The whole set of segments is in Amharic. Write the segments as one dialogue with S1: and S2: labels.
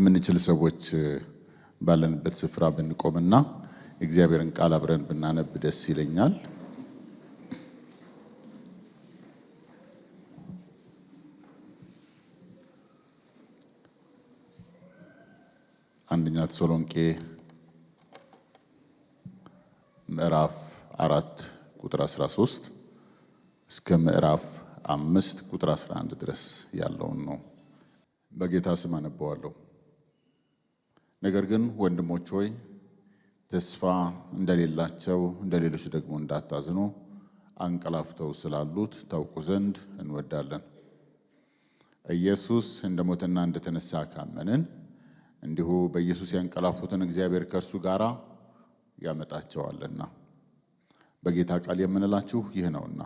S1: የምንችል ሰዎች ባለንበት ስፍራ ብንቆምና እግዚአብሔርን ቃል አብረን ብናነብ ደስ ይለኛል። አንደኛ ተሰሎንቄ ምዕራፍ 4 ቁጥር 13 እስከ ምዕራፍ 5 ቁጥር 11 ድረስ ያለውን ነው። በጌታ ስም አነበዋለሁ። ነገር ግን ወንድሞች ሆይ ተስፋ እንደሌላቸው እንደሌሎች ደግሞ እንዳታዝኑ አንቀላፍተው ስላሉት ታውቁ ዘንድ እንወዳለን። ኢየሱስ እንደሞተና እንደተነሳ ካመንን እንዲሁ በኢየሱስ ያንቀላፉትን እግዚአብሔር ከእርሱ ጋር ያመጣቸዋልና። በጌታ ቃል የምንላችሁ ይህ ነውና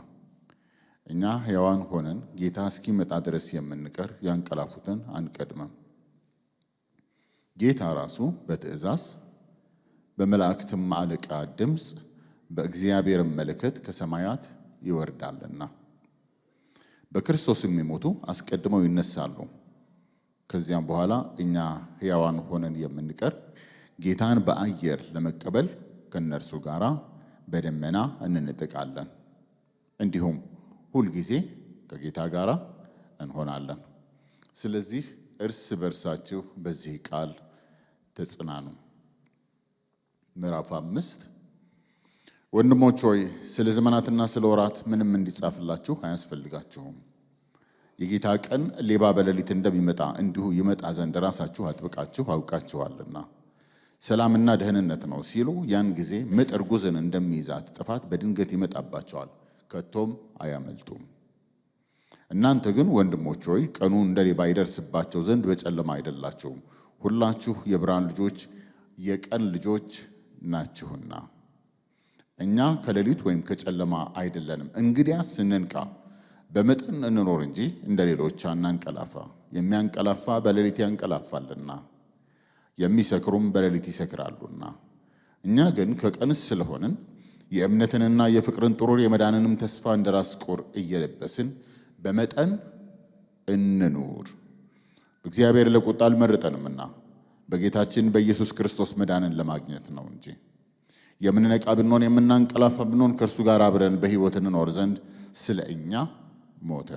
S1: እኛ ሕያዋን ሆነን ጌታ እስኪመጣ ድረስ የምንቀር ያንቀላፉትን አንቀድመም። ጌታ ራሱ በትእዛዝ በመላእክትም አለቃ ድምፅ በእግዚአብሔር መለከት ከሰማያት ይወርዳልና በክርስቶስም የሚሞቱ አስቀድመው ይነሳሉ። ከዚያም በኋላ እኛ ሕያዋን ሆነን የምንቀር ጌታን በአየር ለመቀበል ከነርሱ ጋር በደመና እንነጠቃለን፣ እንዲሁም ሁልጊዜ ከጌታ ጋር እንሆናለን። ስለዚህ እርስ በርሳችሁ በዚህ ቃል ተጽናኑ። ምዕራፍ 5 ወንድሞች ሆይ ስለ ዘመናትና ስለ ወራት ምንም እንዲጻፍላችሁ አያስፈልጋችሁም። የጌታ ቀን ሌባ በሌሊት እንደሚመጣ እንዲሁ ይመጣ ዘንድ ራሳችሁ አጥብቃችሁ አውቃችኋልና። ሰላምና ደህንነት ነው ሲሉ ያን ጊዜ ምጥ እርጉዝን እንደሚይዛት ጥፋት በድንገት ይመጣባቸዋል፣ ከቶም አያመልጡም። እናንተ ግን ወንድሞች ሆይ ቀኑ እንደ ሌባ ይደርስባቸው ዘንድ በጨለማ አይደላችሁም፣ ሁላችሁ የብርሃን ልጆች የቀን ልጆች ናችሁና። እኛ ከሌሊት ወይም ከጨለማ አይደለንም። እንግዲያስ እንንቃ፣ በመጠን እንኖር እንጂ እንደ ሌሎች አናንቀላፋ። የሚያንቀላፋ በሌሊት ያንቀላፋልና የሚሰክሩም በሌሊት ይሰክራሉና። እኛ ግን ከቀንስ ስለሆንን የእምነትንና የፍቅርን ጥሩር የመዳንንም ተስፋ እንደ ራስ ቁር እየለበስን በመጠን እንኑር። እግዚአብሔር ለቁጣ አልመረጠንምና በጌታችን በኢየሱስ ክርስቶስ መዳንን ለማግኘት ነው እንጂ። የምንነቃ ብንሆን የምናንቀላፋ ብንሆን ከእርሱ ጋር አብረን በሕይወት እንኖር ዘንድ ስለ እኛ ሞተ።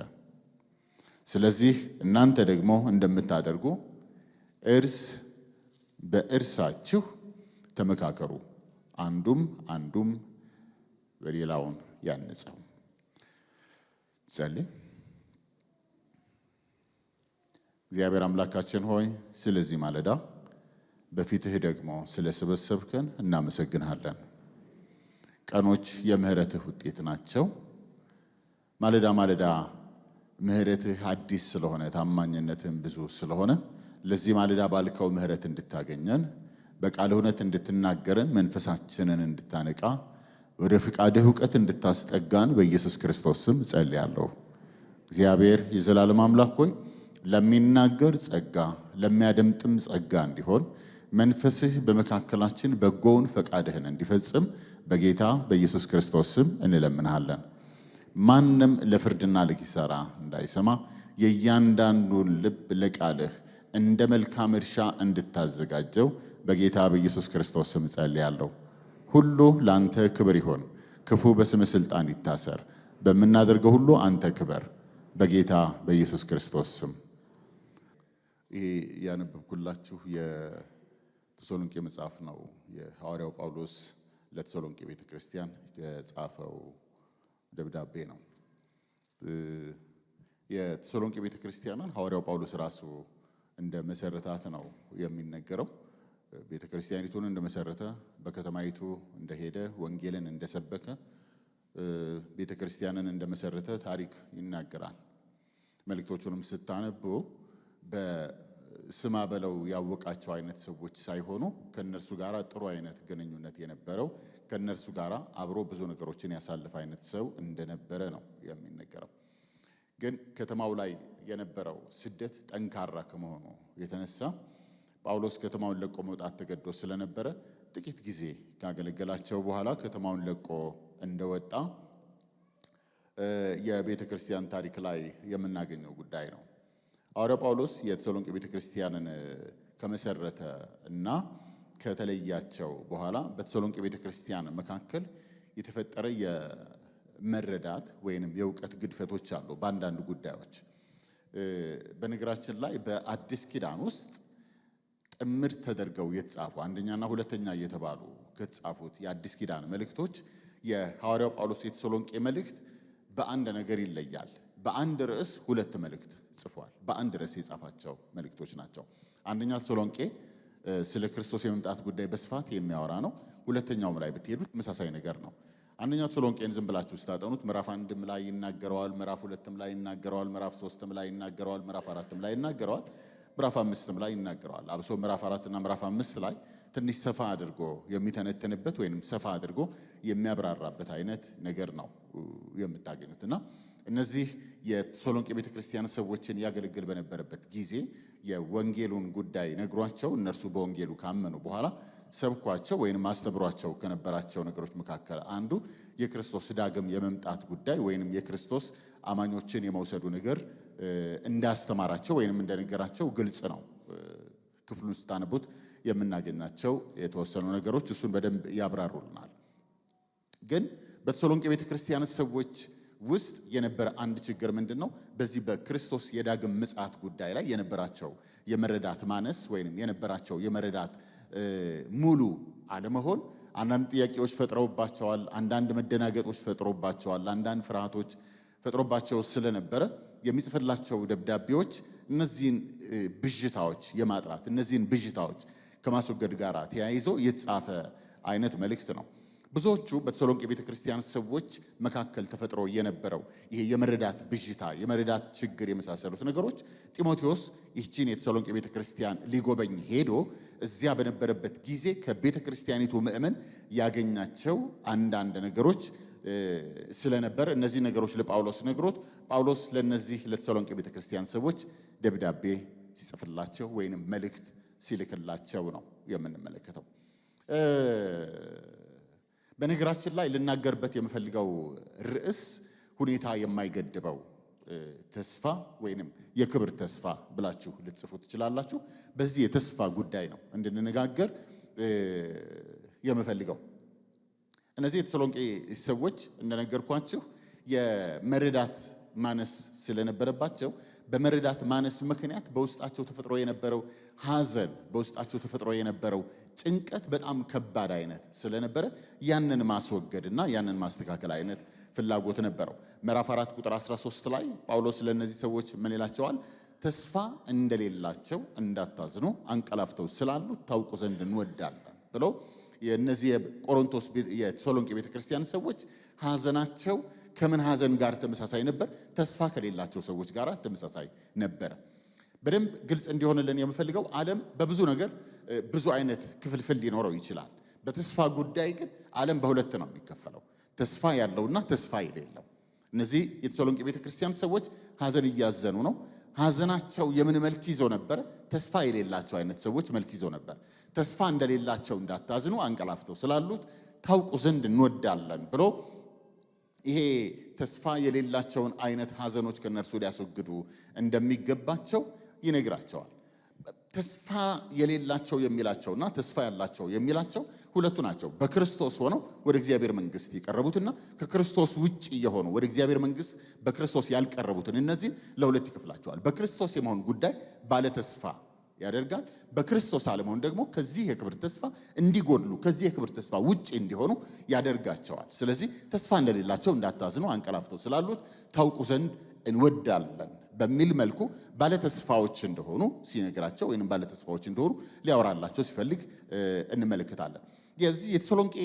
S1: ስለዚህ እናንተ ደግሞ እንደምታደርጉ እርስ በእርሳችሁ ተመካከሩ፣ አንዱም በሌላውን ያንጸው። ጸልይ። እግዚአብሔር አምላካችን ሆይ ስለዚህ ማለዳ በፊትህ ደግሞ ስለሰበሰብከን እናመሰግንሃለን። ቀኖች የምህረትህ ውጤት ናቸው። ማለዳ ማለዳ ምህረትህ አዲስ ስለሆነ ታማኝነትህም ብዙ ስለሆነ ለዚህ ማለዳ ባልከው ምህረት እንድታገኘን በቃል እውነት እንድትናገረን መንፈሳችንን እንድታነቃ ወደ ፍቃድህ ዕውቀት እንድታስጠጋን በኢየሱስ ክርስቶስ ስም ጸልያለሁ። እግዚአብሔር የዘላለም አምላክ ሆይ ለሚናገር ጸጋ ለሚያደምጥም ጸጋ እንዲሆን መንፈስህ በመካከላችን በጎውን ፈቃድህን እንዲፈጽም በጌታ በኢየሱስ ክርስቶስ ስም እንለምንሃለን። ማንም ለፍርድና ለኪሳራ እንዳይሰማ የእያንዳንዱን ልብ ለቃልህ እንደ መልካም እርሻ እንድታዘጋጀው በጌታ በኢየሱስ ክርስቶስ ስም ጸልያለሁ። ሁሉ ለአንተ ክብር ይሆን፣ ክፉ በስም ስልጣን ይታሰር። በምናደርገው ሁሉ አንተ ክበር፣ በጌታ በኢየሱስ ክርስቶስ ስም። ይሄ ያነበብኩላችሁ የተሰሎንቄ መጽሐፍ ነው። የሐዋርያው ጳውሎስ ለተሰሎንቄ ቤተክርስቲያን የጻፈው ደብዳቤ ነው። የተሰሎንቄ ቤተክርስቲያንን ሐዋርያው ጳውሎስ ራሱ እንደ መሰረታት ነው የሚነገረው። ቤተክርስቲያኒቱን እንደመሰረተ በከተማይቱ እንደሄደ ወንጌልን እንደሰበከ ቤተክርስቲያንን እንደመሰረተ ታሪክ ይናገራል። መልእክቶቹንም ስታነቡ በስማ በለው ያወቃቸው አይነት ሰዎች ሳይሆኑ ከነርሱ ጋር ጥሩ አይነት ግንኙነት የነበረው ከነርሱ ጋር አብሮ ብዙ ነገሮችን ያሳልፍ አይነት ሰው እንደነበረ ነው የሚነገረው። ግን ከተማው ላይ የነበረው ስደት ጠንካራ ከመሆኑ የተነሳ ጳውሎስ ከተማውን ለቆ መውጣት ተገዶ ስለነበረ ጥቂት ጊዜ ካገለገላቸው በኋላ ከተማውን ለቆ እንደወጣ የቤተ ክርስቲያን ታሪክ ላይ የምናገኘው ጉዳይ ነው። ሐዋርያው ጳውሎስ የተሰሎንቄ ቤተ ክርስቲያንን ከመሰረተ እና ከተለያቸው በኋላ በተሰሎንቄ ቤተክርስቲያን መካከል የተፈጠረ የመረዳት ወይንም የእውቀት ግድፈቶች አሉ በአንዳንድ ጉዳዮች። በነገራችን ላይ በአዲስ ኪዳን ውስጥ ጥምር ተደርገው የተጻፉ አንደኛና ሁለተኛ እየተባሉ ከተጻፉት የአዲስ ኪዳን መልእክቶች የሐዋርያው ጳውሎስ የተሰሎንቄ መልእክት በአንድ ነገር ይለያል። በአንድ ርዕስ ሁለት መልእክት ጽፏል። በአንድ ርዕስ የጻፋቸው መልእክቶች ናቸው። አንደኛ ተሰሎንቄ ስለ ክርስቶስ የመምጣት ጉዳይ በስፋት የሚያወራ ነው። ሁለተኛውም ላይ ብትሄዱ ተመሳሳይ ነገር ነው። አንደኛ ተሰሎንቄን ዝም ብላችሁ ስታጠኑት ምዕራፍ 1ም ላይ ይናገረዋል፣ ምዕራፍ 2ም ላይ ይናገረዋል፣ ምዕራፍ 3ም ላይ ይናገረዋል፣ ምዕራፍ 4ም ላይ ይናገረዋል፣ ምዕራፍ 5ም ላይ ይናገረዋል። አብሶ ምዕራፍ 4 እና ምዕራፍ 5 ላይ ትንሽ ሰፋ አድርጎ የሚተነተንበት ወይንም ሰፋ አድርጎ የሚያብራራበት አይነት ነገር ነው የምታገኙትና እነዚህ የተሰሎንቄ ቤተክርስቲያን ሰዎችን ያገለግል በነበረበት ጊዜ የወንጌሉን ጉዳይ ነግሯቸው እነርሱ በወንጌሉ ካመኑ በኋላ ሰብኳቸው ወይንም አስተብሯቸው ከነበራቸው ነገሮች መካከል አንዱ የክርስቶስ ዳግም የመምጣት ጉዳይ ወይንም የክርስቶስ አማኞችን የመውሰዱ ነገር እንዳስተማራቸው ወይንም እንደነገራቸው ግልጽ ነው። ክፍሉን ስታነቡት የምናገኛቸው የተወሰኑ ነገሮች እሱን በደንብ ያብራሩልናል። ግን በተሰሎንቄ ቤተክርስቲያን ሰዎች ውስጥ የነበረ አንድ ችግር ምንድነው? በዚህ በክርስቶስ የዳግም ምጽአት ጉዳይ ላይ የነበራቸው የመረዳት ማነስ ወይንም የነበራቸው የመረዳት ሙሉ አለመሆን አንዳንድ ጥያቄዎች ፈጥረውባቸዋል። አንዳንድ መደናገጦች ፈጥሮባቸዋል። አንዳንድ ፍርሃቶች ፈጥሮባቸው ስለነበረ የሚጽፍላቸው ደብዳቤዎች እነዚህን ብዥታዎች የማጥራት እነዚህን ብዥታዎች ከማስወገድ ጋር ተያይዞ የተጻፈ አይነት መልእክት ነው። ብዙዎቹ በተሰሎንቄ ቤተክርስቲያን ሰዎች መካከል ተፈጥሮ የነበረው ይሄ የመረዳት ብዥታ፣ የመረዳት ችግር የመሳሰሉት ነገሮች ጢሞቴዎስ ይህችን የተሰሎንቄ ቤተክርስቲያን ሊጎበኝ ሄዶ እዚያ በነበረበት ጊዜ ከቤተክርስቲያኒቱ ምእመን ያገኛቸው አንዳንድ ነገሮች ስለነበር እነዚህ ነገሮች ለጳውሎስ ነግሮት ጳውሎስ ለነዚህ ለተሰሎንቄ ቤተክርስቲያን ሰዎች ደብዳቤ ሲጽፍላቸው ወይንም መልእክት ሲልክላቸው ነው የምንመለከተው። በነገራችን ላይ ልናገርበት የምፈልገው ርዕስ ሁኔታ የማይገድበው ተስፋ ወይንም የክብር ተስፋ ብላችሁ ልትጽፉ ትችላላችሁ። በዚህ የተስፋ ጉዳይ ነው እንድንነጋገር የምፈልገው። እነዚህ የተሰሎንቄ ሰዎች እንደነገርኳችሁ የመረዳት ማነስ ስለነበረባቸው በመረዳት ማነስ ምክንያት በውስጣቸው ተፈጥሮ የነበረው ሐዘን፣ በውስጣቸው ተፈጥሮ የነበረው ጭንቀት በጣም ከባድ አይነት ስለነበረ ያንን ማስወገድና ያንን ማስተካከል አይነት ፍላጎት ነበረው። ምዕራፍ 4 ቁጥር 13 ላይ ጳውሎስ ለነዚህ ሰዎች ምን ይላቸዋል? ተስፋ እንደሌላቸው እንዳታዝኑ አንቀላፍተው ስላሉ ታውቁ ዘንድ እንወዳለን ብሎ የነዚህ የቆሮንቶስ የተሰሎንቄ ቤተክርስቲያን ሰዎች ሐዘናቸው ከምን ሐዘን ጋር ተመሳሳይ ነበር? ተስፋ ከሌላቸው ሰዎች ጋር ተመሳሳይ ነበር። በደንብ ግልጽ እንዲሆንልን የምፈልገው ዓለም በብዙ ነገር ብዙ አይነት ክፍልፍል ሊኖረው ይችላል። በተስፋ ጉዳይ ግን ዓለም በሁለት ነው የሚከፈለው፣ ተስፋ ያለውና ተስፋ የሌለው። እነዚህ የተሰሎንቄ ቤተክርስቲያን ሰዎች ሐዘን እያዘኑ ነው። ሐዘናቸው የምን መልክ ይዞ ነበር? ተስፋ የሌላቸው አይነት ሰዎች መልክ ይዞ ነበር። ተስፋ እንደሌላቸው እንዳታዝኑ አንቀላፍተው ስላሉት ታውቁ ዘንድ እንወዳለን ብሎ ይሄ ተስፋ የሌላቸውን አይነት ሐዘኖች ከነርሱ ሊያስወግዱ እንደሚገባቸው ይነግራቸዋል። ተስፋ የሌላቸው የሚላቸውና ተስፋ ያላቸው የሚላቸው ሁለቱ ናቸው። በክርስቶስ ሆነው ወደ እግዚአብሔር መንግስት የቀረቡትና ከክርስቶስ ውጪ የሆኑ ወደ እግዚአብሔር መንግስት በክርስቶስ ያልቀረቡትን እነዚህ ለሁለት ይከፍላቸዋል። በክርስቶስ የመሆን ጉዳይ ባለ ተስፋ ያደርጋል። በክርስቶስ አለመሆን ደግሞ ከዚህ የክብር ተስፋ እንዲጎድሉ ከዚህ የክብር ተስፋ ውጪ እንዲሆኑ ያደርጋቸዋል። ስለዚህ ተስፋ እንደሌላቸው እንዳታዝኑ አንቀላፍተው ስላሉት ታውቁ ዘንድ እንወዳለን በሚል መልኩ ባለተስፋዎች እንደሆኑ ሲነግራቸው ወይንም ባለተስፋዎች እንደሆኑ ሊያወራላቸው ሲፈልግ እንመለከታለን። የዚህ የተሰሎንቄ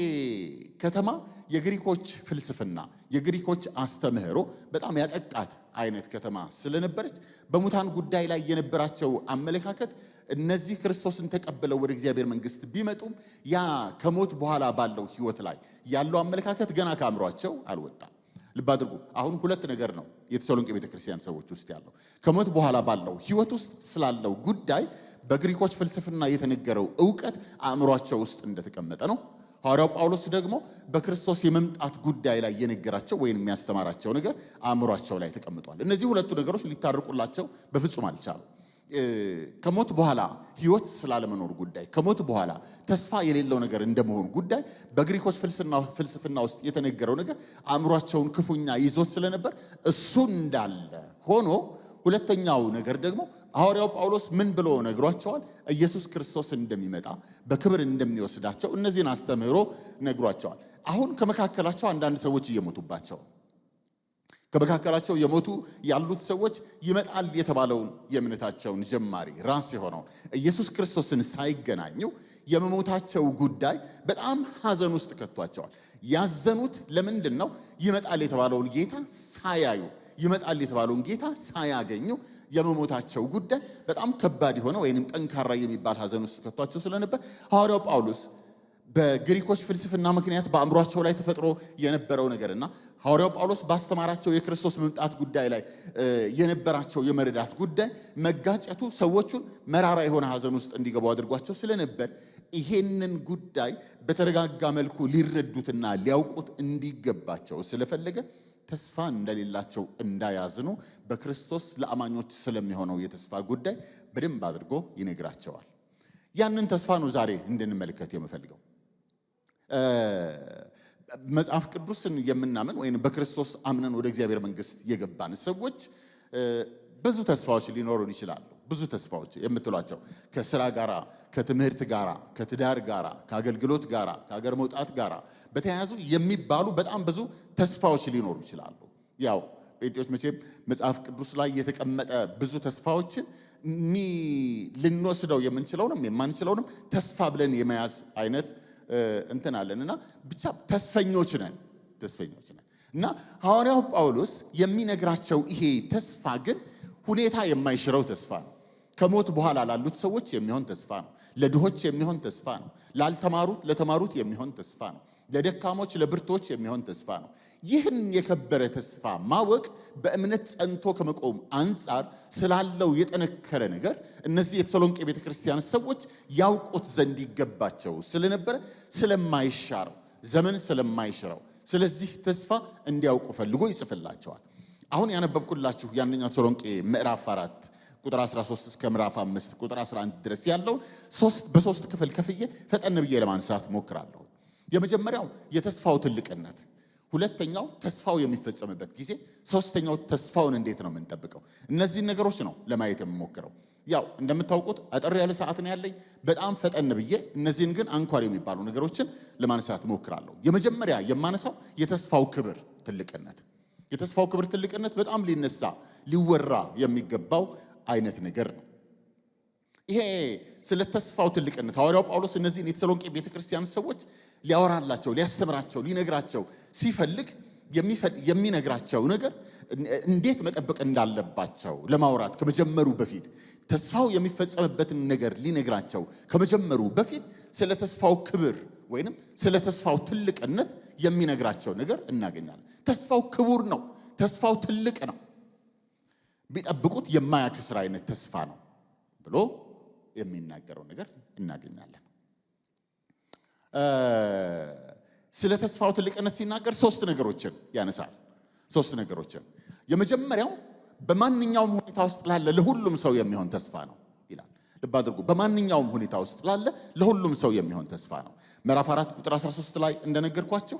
S1: ከተማ የግሪኮች ፍልስፍና የግሪኮች አስተምህሮ በጣም ያጠቃት አይነት ከተማ ስለነበረች በሙታን ጉዳይ ላይ የነበራቸው አመለካከት እነዚህ ክርስቶስን ተቀበለው ወደ እግዚአብሔር መንግስት ቢመጡም ያ ከሞት በኋላ ባለው ህይወት ላይ ያለው አመለካከት ገና ከአእምሯቸው አልወጣም። ልብ አድርጉ። አሁን ሁለት ነገር ነው የተሰሎንቄ ቤተክርስቲያን ሰዎች ውስጥ ያለው። ከሞት በኋላ ባለው ህይወት ውስጥ ስላለው ጉዳይ በግሪኮች ፍልስፍና የተነገረው ዕውቀት አእምሯቸው ውስጥ እንደተቀመጠ ነው። ሐዋርያው ጳውሎስ ደግሞ በክርስቶስ የመምጣት ጉዳይ ላይ የነገራቸው ወይም የሚያስተማራቸው ነገር አእምሯቸው ላይ ተቀምጧል። እነዚህ ሁለቱ ነገሮች ሊታረቁላቸው በፍጹም አልቻሉም። ከሞት በኋላ ህይወት ስላለመኖር ጉዳይ፣ ከሞት በኋላ ተስፋ የሌለው ነገር እንደመሆን ጉዳይ በግሪኮች ፍልስፍና ውስጥ የተነገረው ነገር አእምሯቸውን ክፉኛ ይዞት ስለነበር እሱ እንዳለ ሆኖ፣ ሁለተኛው ነገር ደግሞ ሐዋርያው ጳውሎስ ምን ብሎ ነግሯቸዋል? ኢየሱስ ክርስቶስ እንደሚመጣ በክብር እንደሚወስዳቸው እነዚህን አስተምህሮ ነግሯቸዋል። አሁን ከመካከላቸው አንዳንድ ሰዎች እየሞቱባቸው፣ ከመካከላቸው የሞቱ ያሉት ሰዎች ይመጣል የተባለውን የእምነታቸውን ጀማሪ ራስ የሆነው ኢየሱስ ክርስቶስን ሳይገናኙ የመሞታቸው ጉዳይ በጣም ሐዘን ውስጥ ከቷቸዋል። ያዘኑት ለምንድን ነው? ይመጣል የተባለውን ጌታ ሳያዩ፣ ይመጣል የተባለውን ጌታ ሳያገኙ የመሞታቸው ጉዳይ በጣም ከባድ የሆነ ወይንም ጠንካራ የሚባል ሐዘን ውስጥ ከቷቸው ስለነበር ሐዋርያው ጳውሎስ በግሪኮች ፍልስፍና ምክንያት በአእምሯቸው ላይ ተፈጥሮ የነበረው ነገርና ሐዋርያው ጳውሎስ ባስተማራቸው የክርስቶስ መምጣት ጉዳይ ላይ የነበራቸው የመረዳት ጉዳይ መጋጨቱ ሰዎቹን መራራ የሆነ ሐዘን ውስጥ እንዲገቡ አድርጓቸው ስለነበር ይሄንን ጉዳይ በተረጋጋ መልኩ ሊረዱትና ሊያውቁት እንዲገባቸው ስለፈለገ ተስፋ እንደሌላቸው እንዳያዝኑ በክርስቶስ ለአማኞች ስለሚሆነው የተስፋ ጉዳይ በደንብ አድርጎ ይነግራቸዋል። ያንን ተስፋ ነው ዛሬ እንድንመለከት የምፈልገው። መጽሐፍ ቅዱስን የምናምን ወይም በክርስቶስ አምነን ወደ እግዚአብሔር መንግሥት የገባን ሰዎች ብዙ ተስፋዎች ሊኖሩን ይችላሉ። ብዙ ተስፋዎች የምትሏቸው ከስራ ጋራ፣ ከትምህርት ጋራ፣ ከትዳር ጋራ፣ ከአገልግሎት ጋራ፣ ከሀገር መውጣት ጋራ በተያያዙ የሚባሉ በጣም ብዙ ተስፋዎች ሊኖሩ ይችላሉ። ያው ጴንጤዎች መቼም መጽሐፍ ቅዱስ ላይ የተቀመጠ ብዙ ተስፋዎችን ልንወስደው የምንችለውንም የማንችለውንም ተስፋ ብለን የመያዝ አይነት እንትን አለንና ብቻ ተስፈኞች ነን እና ሐዋርያው ጳውሎስ የሚነግራቸው ይሄ ተስፋ ግን ሁኔታ የማይሽረው ተስፋ ነው። ከሞት በኋላ ላሉት ሰዎች የሚሆን ተስፋ ነው። ለድሆች የሚሆን ተስፋ ነው። ላልተማሩት ለተማሩት የሚሆን ተስፋ ነው። ለደካሞች ለብርቶች የሚሆን ተስፋ ነው። ይህን የከበረ ተስፋ ማወቅ በእምነት ጸንቶ ከመቆም አንጻር ስላለው የጠነከረ ነገር እነዚህ የተሰሎንቄ ቤተክርስቲያን ሰዎች ያውቁት ዘንድ ይገባቸው ስለነበረ ስለማይሻረው ዘመን ስለማይሽረው ስለዚህ ተስፋ እንዲያውቁ ፈልጎ ይጽፍላቸዋል። አሁን ያነበብኩላችሁ የአንደኛ ተሰሎንቄ ምዕራፍ 4 ቁጥር 13 እስከ ምዕራፍ 5 ቁጥር 11 ድረስ ያለውን በሶስት ክፍል ከፍዬ ፈጠን ብዬ ለማንሳት ሞክራለሁ። የመጀመሪያው የተስፋው ትልቅነት፣ ሁለተኛው ተስፋው የሚፈጸምበት ጊዜ፣ ሶስተኛው ተስፋውን እንዴት ነው የምንጠብቀው። እነዚህን ነገሮች ነው ለማየት የምሞክረው። ያው እንደምታውቁት አጠር ያለ ሰዓት ነው ያለኝ። በጣም ፈጠን ብዬ እነዚህን ግን አንኳር የሚባሉ ነገሮችን ለማንሳት ሞክራለሁ። የመጀመሪያ የማነሳው የተስፋው ክብር ትልቅነት። የተስፋው ክብር ትልቅነት በጣም ሊነሳ ሊወራ የሚገባው አይነት ነገር ነው። ይሄ ስለ ተስፋው ትልቅነት ሐዋርያው ጳውሎስ እነዚህን የተሰሎንቄ ቤተክርስቲያን ሰዎች ሊያወራላቸው፣ ሊያስተምራቸው፣ ሊነግራቸው ሲፈልግ የሚነግራቸው ነገር እንዴት መጠበቅ እንዳለባቸው ለማውራት ከመጀመሩ በፊት ተስፋው የሚፈጸምበትን ነገር ሊነግራቸው ከመጀመሩ በፊት ስለ ተስፋው ክብር ወይንም ስለ ተስፋው ትልቅነት የሚነግራቸው ነገር እናገኛለን። ተስፋው ክቡር ነው። ተስፋው ትልቅ ነው። ቢጠብቁት የማያከስር አይነት ተስፋ ነው ብሎ የሚናገረው ነገር እናገኛለን። ስለ ተስፋው ትልቅነት ሲናገር ሶስት ነገሮችን ያነሳል። ሶስት ነገሮችን የመጀመሪያው በማንኛውም ሁኔታ ውስጥ ላለ ለሁሉም ሰው የሚሆን ተስፋ ነው ይላል። ልብ አድርጉ። በማንኛውም ሁኔታ ውስጥ ላለ ለሁሉም ሰው የሚሆን ተስፋ ነው። ምዕራፍ 4 ቁጥር 13 ላይ እንደነገርኳችሁ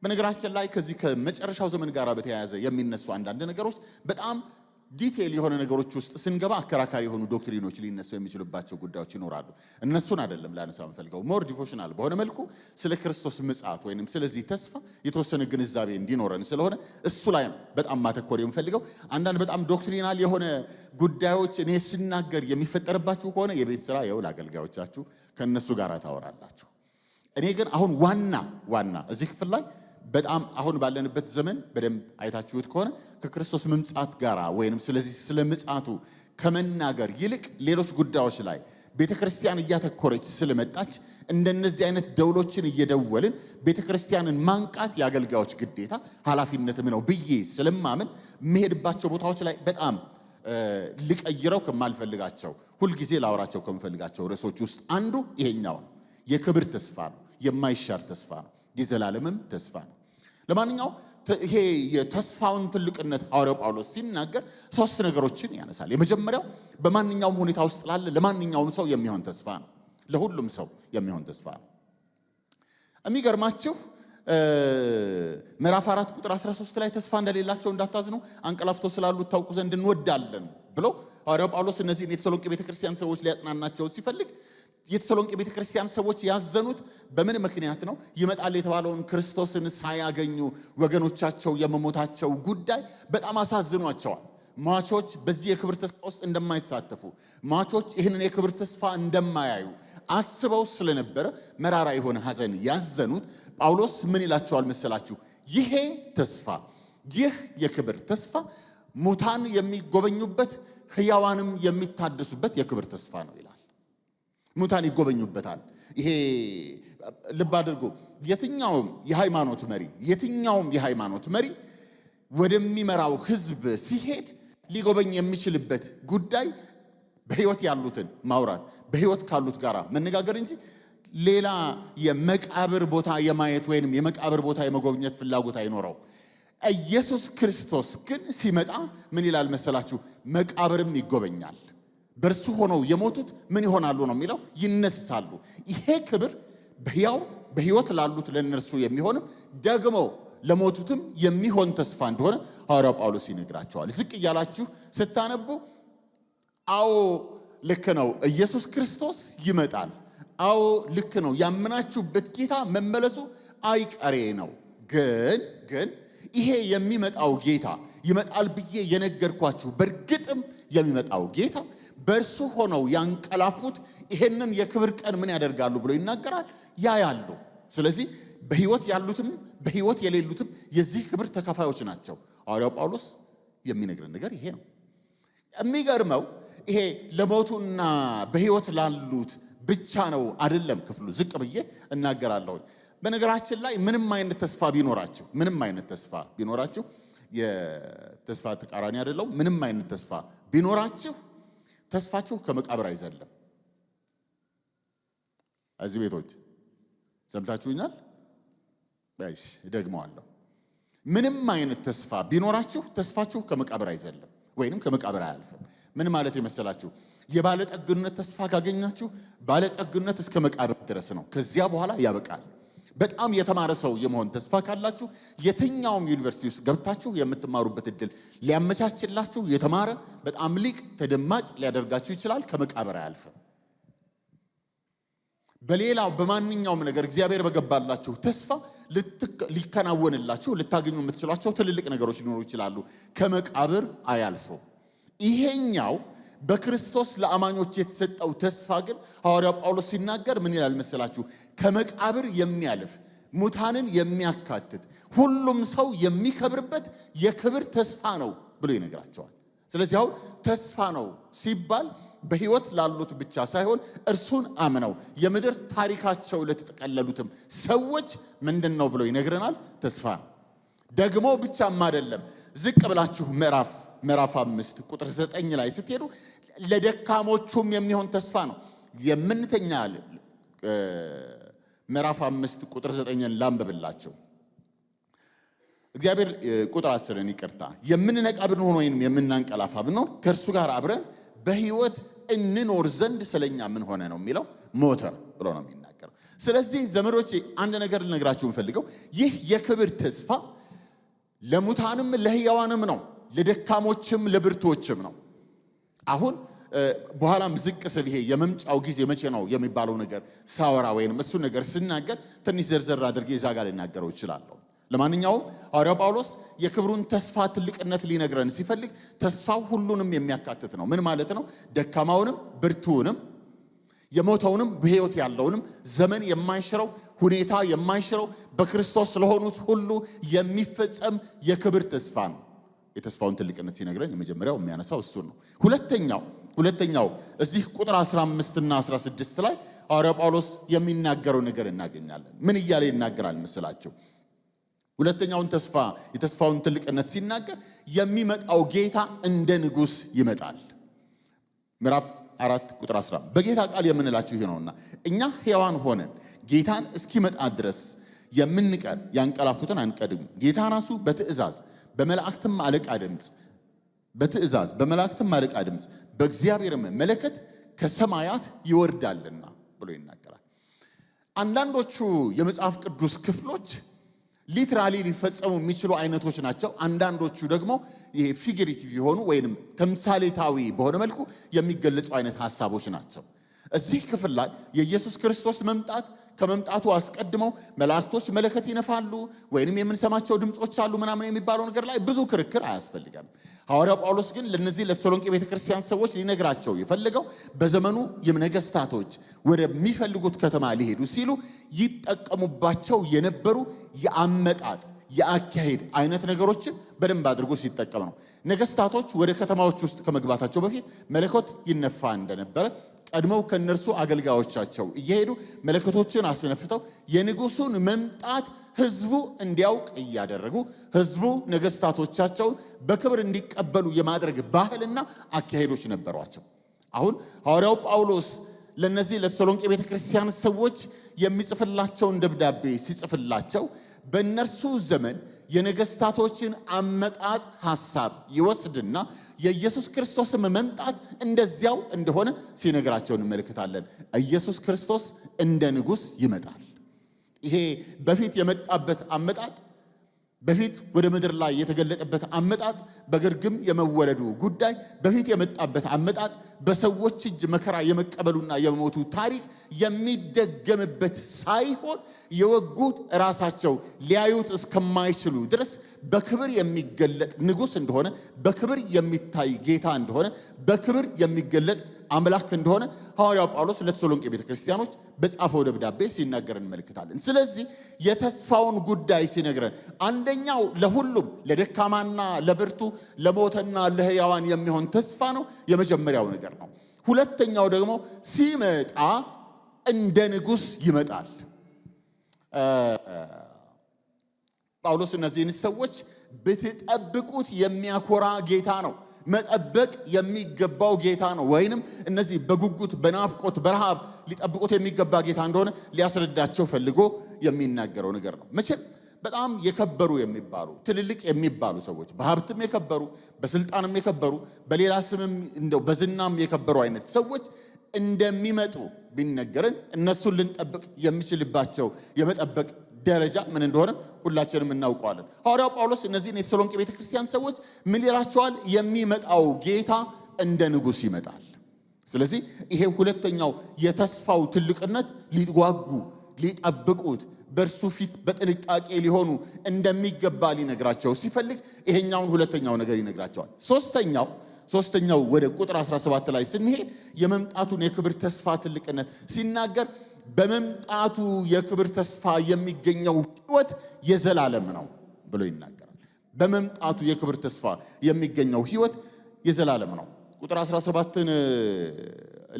S1: በነገራችን ላይ ከዚህ ከመጨረሻው ዘመን ጋር በተያያዘ የሚነሱ አንዳንድ ነገሮች በጣም ዲቴል የሆነ ነገሮች ውስጥ ስንገባ አከራካሪ የሆኑ ዶክትሪኖች ሊነሱ የሚችሉባቸው ጉዳዮች ይኖራሉ። እነሱን አይደለም ላነሳ የምፈልገው። ሞር ዲቮሽናል በሆነ መልኩ ስለ ክርስቶስ ምጽአት ወይንም ስለዚህ ተስፋ የተወሰነ ግንዛቤ እንዲኖረን ስለሆነ እሱ ላይ ነው በጣም ማተኮር የምፈልገው። አንዳንድ በጣም ዶክትሪናል የሆነ ጉዳዮች እኔ ስናገር የሚፈጠርባችሁ ከሆነ የቤት ስራ የውል አገልጋዮቻችሁ ከነሱ ጋር ታወራላችሁ። እኔ ግን አሁን ዋና እዚህ ክፍል ላይ በጣም አሁን ባለንበት ዘመን በደንብ አይታችሁት ከሆነ ከክርስቶስ መምጻት ጋር ወይንም ስለዚህ ስለ ምጽአቱ ከመናገር ይልቅ ሌሎች ጉዳዮች ላይ ቤተክርስቲያን እያተኮረች ስለመጣች እንደነዚህ አይነት ደውሎችን እየደወልን ቤተክርስቲያንን ማንቃት የአገልጋዮች ግዴታ ኃላፊነትም ነው ብዬ ስለማምን መሄድባቸው ቦታዎች ላይ በጣም ልቀይረው ከማልፈልጋቸው ሁልጊዜ ላወራቸው ከምፈልጋቸው ርዕሶች ውስጥ አንዱ ይሄኛው ነው። የክብር ተስፋ ነው። የማይሻር ተስፋ ነው። የዘላለምም ተስፋ ነው። ለማንኛውም ይሄ የተስፋውን ትልቅነት ሐዋርያው ጳውሎስ ሲናገር ሶስት ነገሮችን ያነሳል። የመጀመሪያው በማንኛውም ሁኔታ ውስጥ ላለ ለማንኛውም ሰው የሚሆን ተስፋ ነው። ለሁሉም ሰው የሚሆን ተስፋ ነው። የሚገርማችሁ ምዕራፍ 4 ቁጥር 13 ላይ ተስፋ እንደሌላቸው እንዳታዝኑ አንቀላፍተው ስላሉት ታውቁ ዘንድ እንወዳለን ብሎ ሐዋርያው ጳውሎስ እነዚህን የተሰሎንቄ ቤተክርስቲያን ሰዎች ሊያጽናናቸው ሲፈልግ የተሰሎንቄ ቤተክርስቲያን ሰዎች ያዘኑት በምን ምክንያት ነው? ይመጣል የተባለውን ክርስቶስን ሳያገኙ ወገኖቻቸው የመሞታቸው ጉዳይ በጣም አሳዝኗቸዋል። ሟቾች በዚህ የክብር ተስፋ ውስጥ እንደማይሳተፉ፣ ሟቾች ይህንን የክብር ተስፋ እንደማያዩ አስበው ስለነበረ መራራ የሆነ ሐዘን ያዘኑት። ጳውሎስ ምን ይላቸዋል መሰላችሁ? ይሄ ተስፋ፣ ይህ የክብር ተስፋ ሙታን የሚጎበኙበት ሕያዋንም የሚታደሱበት የክብር ተስፋ ነው ይላል። ሙታን ይጎበኙበታል። ይሄ ልብ አድርጎ የትኛውም የሃይማኖት መሪ ወደሚመራው ሕዝብ ሲሄድ ሊጎበኝ የሚችልበት ጉዳይ በሕይወት ያሉትን ማውራት፣ በሕይወት ካሉት ጋር መነጋገር እንጂ ሌላ የመቃብር ቦታ የማየት ወይንም የመቃብር ቦታ የመጎብኘት ፍላጎት አይኖረው። ኢየሱስ ክርስቶስ ግን ሲመጣ ምን ይላል መሰላችሁ? መቃብርም ይጎበኛል። በእርሱ ሆነው የሞቱት ምን ይሆናሉ ነው የሚለው? ይነሳሉ። ይሄ ክብር በሕይወት ላሉት ለነርሱ የሚሆንም ደግሞ ለሞቱትም የሚሆን ተስፋ እንደሆነ ሐዋርያው ጳውሎስ ይነግራቸዋል። ዝቅ እያላችሁ ስታነቡ አዎ ልክ ነው፣ ኢየሱስ ክርስቶስ ይመጣል። አዎ ልክ ነው፣ ያመናችሁበት ጌታ መመለሱ አይቀሬ ነው። ግን ይሄ የሚመጣው ጌታ ይመጣል ብዬ የነገርኳችሁ በእርግጥም የሚመጣው ጌታ በእርሱ ሆነው ያንቀላፉት ይሄንን የክብር ቀን ምን ያደርጋሉ ብሎ ይናገራል፣ ያያሉ። ስለዚህ በሕይወት ያሉትም በሕይወት የሌሉትም የዚህ ክብር ተካፋዮች ናቸው። ሐዋርያው ጳውሎስ የሚነግረን ነገር ይሄ ነው። የሚገርመው ይሄ ለሞቱና በሕይወት ላሉት ብቻ ነው አይደለም። ክፍሉ ዝቅ ብዬ እናገራለሁ። በነገራችን ላይ ምንም አይነት ተስፋ ቢኖራችሁ የተስፋ ተቃራኒ አይደለም። ምንም አይነት ተስፋ ቢኖራችሁ ተስፋችሁ ከመቃብር አይዘለም። እዚህ ቤቶች ሰምታችሁኛል? እሺ ደግመዋለሁ። ምንም አይነት ተስፋ ቢኖራችሁ ተስፋችሁ ከመቃብር አይዘለም ወይንም ከመቃብር አያልፍም። ምን ማለት የመሰላችሁ? የባለጠግነት ተስፋ ካገኛችሁ ባለጠግነት እስከ መቃብር ድረስ ነው። ከዚያ በኋላ ያበቃል። በጣም የተማረ ሰው የመሆን ተስፋ ካላችሁ የትኛውም ዩኒቨርሲቲ ውስጥ ገብታችሁ የምትማሩበት እድል ሊያመቻችላችሁ የተማረ በጣም ሊቅ ተደማጭ ሊያደርጋችሁ ይችላል። ከመቃብር አያልፍም። በሌላው በማንኛውም ነገር እግዚአብሔር በገባላችሁ ተስፋ ሊከናወንላችሁ ልታገኙ የምትችሏቸው ትልልቅ ነገሮች ሊኖሩ ይችላሉ። ከመቃብር አያልፉም። ይሄኛው በክርስቶስ ለአማኞች የተሰጠው ተስፋ ግን ሐዋርያው ጳውሎስ ሲናገር ምን ይላል መሰላችሁ? ከመቃብር የሚያልፍ ሙታንን የሚያካትት ሁሉም ሰው የሚከብርበት የክብር ተስፋ ነው ብሎ ይነግራቸዋል። ስለዚህ አሁን ተስፋ ነው ሲባል በሕይወት ላሉት ብቻ ሳይሆን እርሱን አምነው የምድር ታሪካቸው ለተጠቀለሉትም ሰዎች ምንድነው ብሎ ይነግረናል? ተስፋ ነው። ደግሞ ብቻም አይደለም። ዝቅ ብላችሁ ምዕራፍ 5 ቁጥር 9 ላይ ስትሄዱ ለደካሞቹም የሚሆን ተስፋ ነው። የምንተኛ ምዕራፍ 5 ቁጥር 9ን ላንብብላችሁ። እግዚአብሔር ቁጥር 10ን ይቅርታ፣ የምንነቃ ብንሆን ወይንም የምናንቀላፋ ብንሆን ከእርሱ ጋር አብረን በሕይወት እንኖር ዘንድ ስለኛ ምን ሆነ ነው የሚለው? ሞተ ብሎ ነው የሚናገረው። ስለዚህ ዘመዶቼ አንድ ነገር ልነግራችሁ እንፈልገው፣ ይህ የክብር ተስፋ ለሙታንም ለሕያዋንም ነው፣ ለደካሞችም ለብርቶችም ነው። አሁን በኋላም ዝቅ ስል ይሄ የመምጫው ጊዜ መቼ ነው የሚባለው ነገር ሳወራ ወይንም እሱ ነገር ስናገር ትንሽ ዘርዘር አድርጌ እዛ ጋር ልናገረው እችላለሁ። ለማንኛውም ሐዋርያው ጳውሎስ የክብሩን ተስፋ ትልቅነት ሊነግረን ሲፈልግ ተስፋው ሁሉንም የሚያካትት ነው። ምን ማለት ነው? ደካማውንም ብርቱውንም የሞተውንም በሕይወት ያለውንም ዘመን የማይሽረው ሁኔታ የማይሽረው በክርስቶስ ስለሆኑት ሁሉ የሚፈጸም የክብር ተስፋ ነው። የተስፋውን ትልቅነት ሲነግረን የመጀመሪያው የሚያነሳው እሱ ነው። ሁለተኛው እዚህ ቁጥር 15 እና 16 ላይ ሐዋርያው ጳውሎስ የሚናገረው ነገር እናገኛለን። ምን እያለ ይናገራል መስላችሁ? ሁለተኛውን ተስፋ የተስፋውን ትልቅነት ሲናገር የሚመጣው ጌታ እንደ ንጉሥ ይመጣል። ምዕራፍ 4 ቁጥር 15 በጌታ ቃል የምንላችሁ ይሄ ነውና እኛ ሕያዋን ሆነን ጌታን እስኪመጣ ድረስ የምንቀር ያንቀላፉትን አንቀድም። ጌታ ራሱ በመላእክትም አለቃ ድምፅ በእግዚአብሔርም መለከት ከሰማያት ይወርዳልና ብሎ ይናገራል። አንዳንዶቹ የመጽሐፍ ቅዱስ ክፍሎች ሊትራሊ ሊፈጸሙ የሚችሉ አይነቶች ናቸው። አንዳንዶቹ ደግሞ ይሄ ፊገሬቲቭ የሆኑ ወይንም ተምሳሌታዊ በሆነ መልኩ የሚገለጹ አይነት ሐሳቦች ናቸው። እዚህ ክፍል ላይ የኢየሱስ ክርስቶስ መምጣት ከመምጣቱ አስቀድመው መላእክቶች መለከት ይነፋሉ ወይንም የምንሰማቸው ድምጾች አሉ ምናምን የሚባለው ነገር ላይ ብዙ ክርክር አያስፈልጋም። ሐዋርያው ጳውሎስ ግን ለነዚህ ለተሰሎንቄ ቤተክርስቲያን ሰዎች ሊነግራቸው የፈለገው በዘመኑ የነገስታቶች ወደሚፈልጉት ከተማ ሊሄዱ ሲሉ ይጠቀሙባቸው የነበሩ የአመጣጥ የአካሄድ አይነት ነገሮችን በደንብ አድርጎ ሲጠቀም ነው። ነገስታቶች ወደ ከተማዎች ውስጥ ከመግባታቸው በፊት መለኮት ይነፋ እንደነበረ ቀድመው ከነርሱ አገልጋዮቻቸው እየሄዱ መለከቶችን አስነፍተው የንጉሱን መምጣት ህዝቡ እንዲያውቅ እያደረጉ ህዝቡ ነገስታቶቻቸውን በክብር እንዲቀበሉ የማድረግ ባህልና አካሄዶች ነበሯቸው። አሁን ሐዋርያው ጳውሎስ ለነዚህ ለተሰሎንቄ ቤተክርስቲያን ሰዎች የሚጽፍላቸውን ደብዳቤ ሲጽፍላቸው በእነርሱ ዘመን የነገስታቶችን አመጣጥ ሐሳብ ይወስድና የኢየሱስ ክርስቶስም መምጣት እንደዚያው እንደሆነ ሲነግራቸው እንመለከታለን። ኢየሱስ ክርስቶስ እንደ ንጉስ ይመጣል። ይሄ በፊት የመጣበት አመጣጥ በፊት ወደ ምድር ላይ የተገለጠበት አመጣጥ በግርግም የመወለዱ ጉዳይ በፊት የመጣበት አመጣጥ በሰዎች እጅ መከራ የመቀበሉና የመሞቱ ታሪክ የሚደገምበት ሳይሆን የወጉት ራሳቸው ሊያዩት እስከማይችሉ ድረስ በክብር የሚገለጥ ንጉስ እንደሆነ በክብር የሚታይ ጌታ እንደሆነ በክብር የሚገለጥ አምላክ እንደሆነ ሐዋርያው ጳውሎስ ለተሰሎንቄ ቤተክርስቲያኖች በጻፈው ደብዳቤ ሲናገር እንመለከታለን። ስለዚህ የተስፋውን ጉዳይ ሲነግረን አንደኛው ለሁሉም ለደካማና ለብርቱ ለሞተና ለሕያዋን የሚሆን ተስፋ ነው። የመጀመሪያው ነገር ነው። ሁለተኛው ደግሞ ሲመጣ እንደ ንጉስ ይመጣል። ጳውሎስ እነዚህን ሰዎች ብትጠብቁት የሚያኮራ ጌታ ነው፣ መጠበቅ የሚገባው ጌታ ነው፣ ወይንም እነዚህ በጉጉት በናፍቆት በረሃብ ሊጠብቁት የሚገባ ጌታ እንደሆነ ሊያስረዳቸው ፈልጎ የሚናገረው ነገር ነው። መቼም በጣም የከበሩ የሚባሉ ትልልቅ የሚባሉ ሰዎች በሀብትም የከበሩ በስልጣንም የከበሩ በሌላ ስምም እንደው በዝናም የከበሩ አይነት ሰዎች እንደሚመጡ ቢነገርን እነሱን ልንጠብቅ የሚችልባቸው የመጠበቅ ደረጃ ምን እንደሆነ ሁላችንም እናውቀዋለን። ሐዋርያው ጳውሎስ እነዚህን የተሰሎንቄ ቤተክርስቲያን ሰዎች ምን ይላቸዋል? የሚመጣው ጌታ እንደ ንጉስ ይመጣል። ስለዚህ ይሄ ሁለተኛው የተስፋው ትልቅነት ሊጓጉ ሊጠብቁት በእርሱ ፊት በጥንቃቄ ሊሆኑ እንደሚገባ ሊነግራቸው ሲፈልግ ይሄኛውን ሁለተኛው ነገር ይነግራቸዋል። ሶስተኛው ወደ ቁጥር 17 ላይ ስንሄድ የመምጣቱን የክብር ተስፋ ትልቅነት ሲናገር በመምጣቱ የክብር ተስፋ የሚገኘው ሕይወት የዘላለም ነው ብሎ ይናገራል። በመምጣቱ የክብር ተስፋ የሚገኘው ሕይወት የዘላለም ነው። ቁጥር 17ን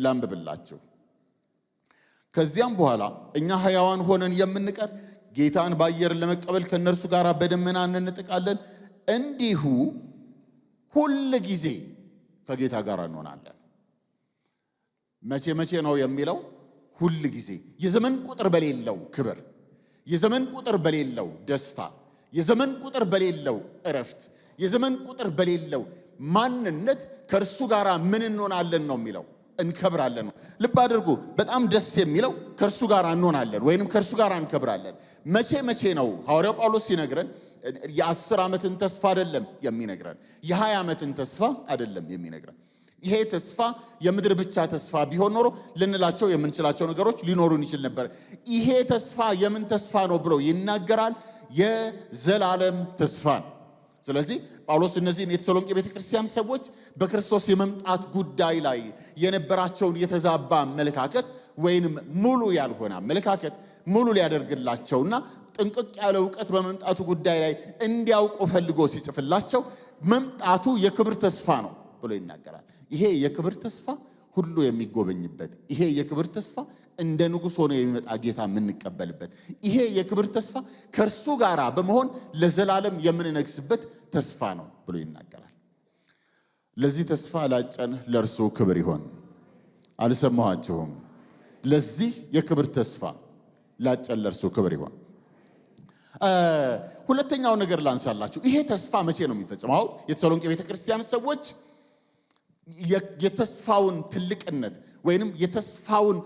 S1: ላንብብላችሁ። ከዚያም በኋላ እኛ ሕያዋን ሆነን የምንቀር ጌታን በአየር ለመቀበል ከነርሱ ጋር በደመና እንነጥቃለን፣ እንዲሁ ሁል ጊዜ ከጌታ ጋር እንሆናለን። መቼ ነው የሚለው? ሁል ጊዜ። የዘመን ቁጥር በሌለው ክብር፣ የዘመን ቁጥር በሌለው ደስታ፣ የዘመን ቁጥር በሌለው እረፍት፣ የዘመን ቁጥር በሌለው ማንነት ከእርሱ ጋር ምን እንሆናለን ነው የሚለው? እንከብራለን ነው። ልብ አድርጉ። በጣም ደስ የሚለው ከእርሱ ጋር እንሆናለን ወይንም ከእርሱ ጋር እንከብራለን። መቼ ነው? ሐዋርያው ጳውሎስ ሲነግረን የ10 ዓመትን ተስፋ አይደለም የሚነግረን፣ የ20 ዓመትን ተስፋ አይደለም የሚነግረን። ይሄ ተስፋ የምድር ብቻ ተስፋ ቢሆን ኖሮ ልንላቸው የምንችላቸው ነገሮች ሊኖሩን ይችል ነበር። ይሄ ተስፋ የምን ተስፋ ነው ብሎ ይናገራል? የዘላለም ተስፋ ነው። ስለዚህ ጳውሎስ እነዚህን የተሰሎንቄ ቤተክርስቲያን ሰዎች በክርስቶስ የመምጣት ጉዳይ ላይ የነበራቸውን የተዛባ አመለካከት ወይንም ሙሉ ያልሆነ አመለካከት ሙሉ ሊያደርግላቸውና ጥንቅቅ ያለ ዕውቀት በመምጣቱ ጉዳይ ላይ እንዲያውቁ ፈልጎ ሲጽፍላቸው መምጣቱ የክብር ተስፋ ነው ብሎ ይናገራል። ይሄ የክብር ተስፋ ሁሉ የሚጎበኝበት፣ ይሄ የክብር ተስፋ እንደ ንጉሥ ሆኖ የሚመጣ ጌታ የምንቀበልበት፣ ይሄ የክብር ተስፋ ከእርሱ ጋር በመሆን ለዘላለም የምንነግስበት ተስፋ ነው ብሎ ይናገራል። ለዚህ ተስፋ ላጨን ለእርሱ ክብር ይሆን። አልሰማኋችሁም? ለዚህ የክብር ተስፋ ላጨን ለእርሱ ክብር ይሆን። ሁለተኛው ነገር ላንሳላችሁ። ይሄ ተስፋ መቼ ነው የሚፈጸመው? የተሰሎንቄ ቤተክርስቲያን ሰዎች የተስፋውን ትልቅነት ወይንም የተስፋውን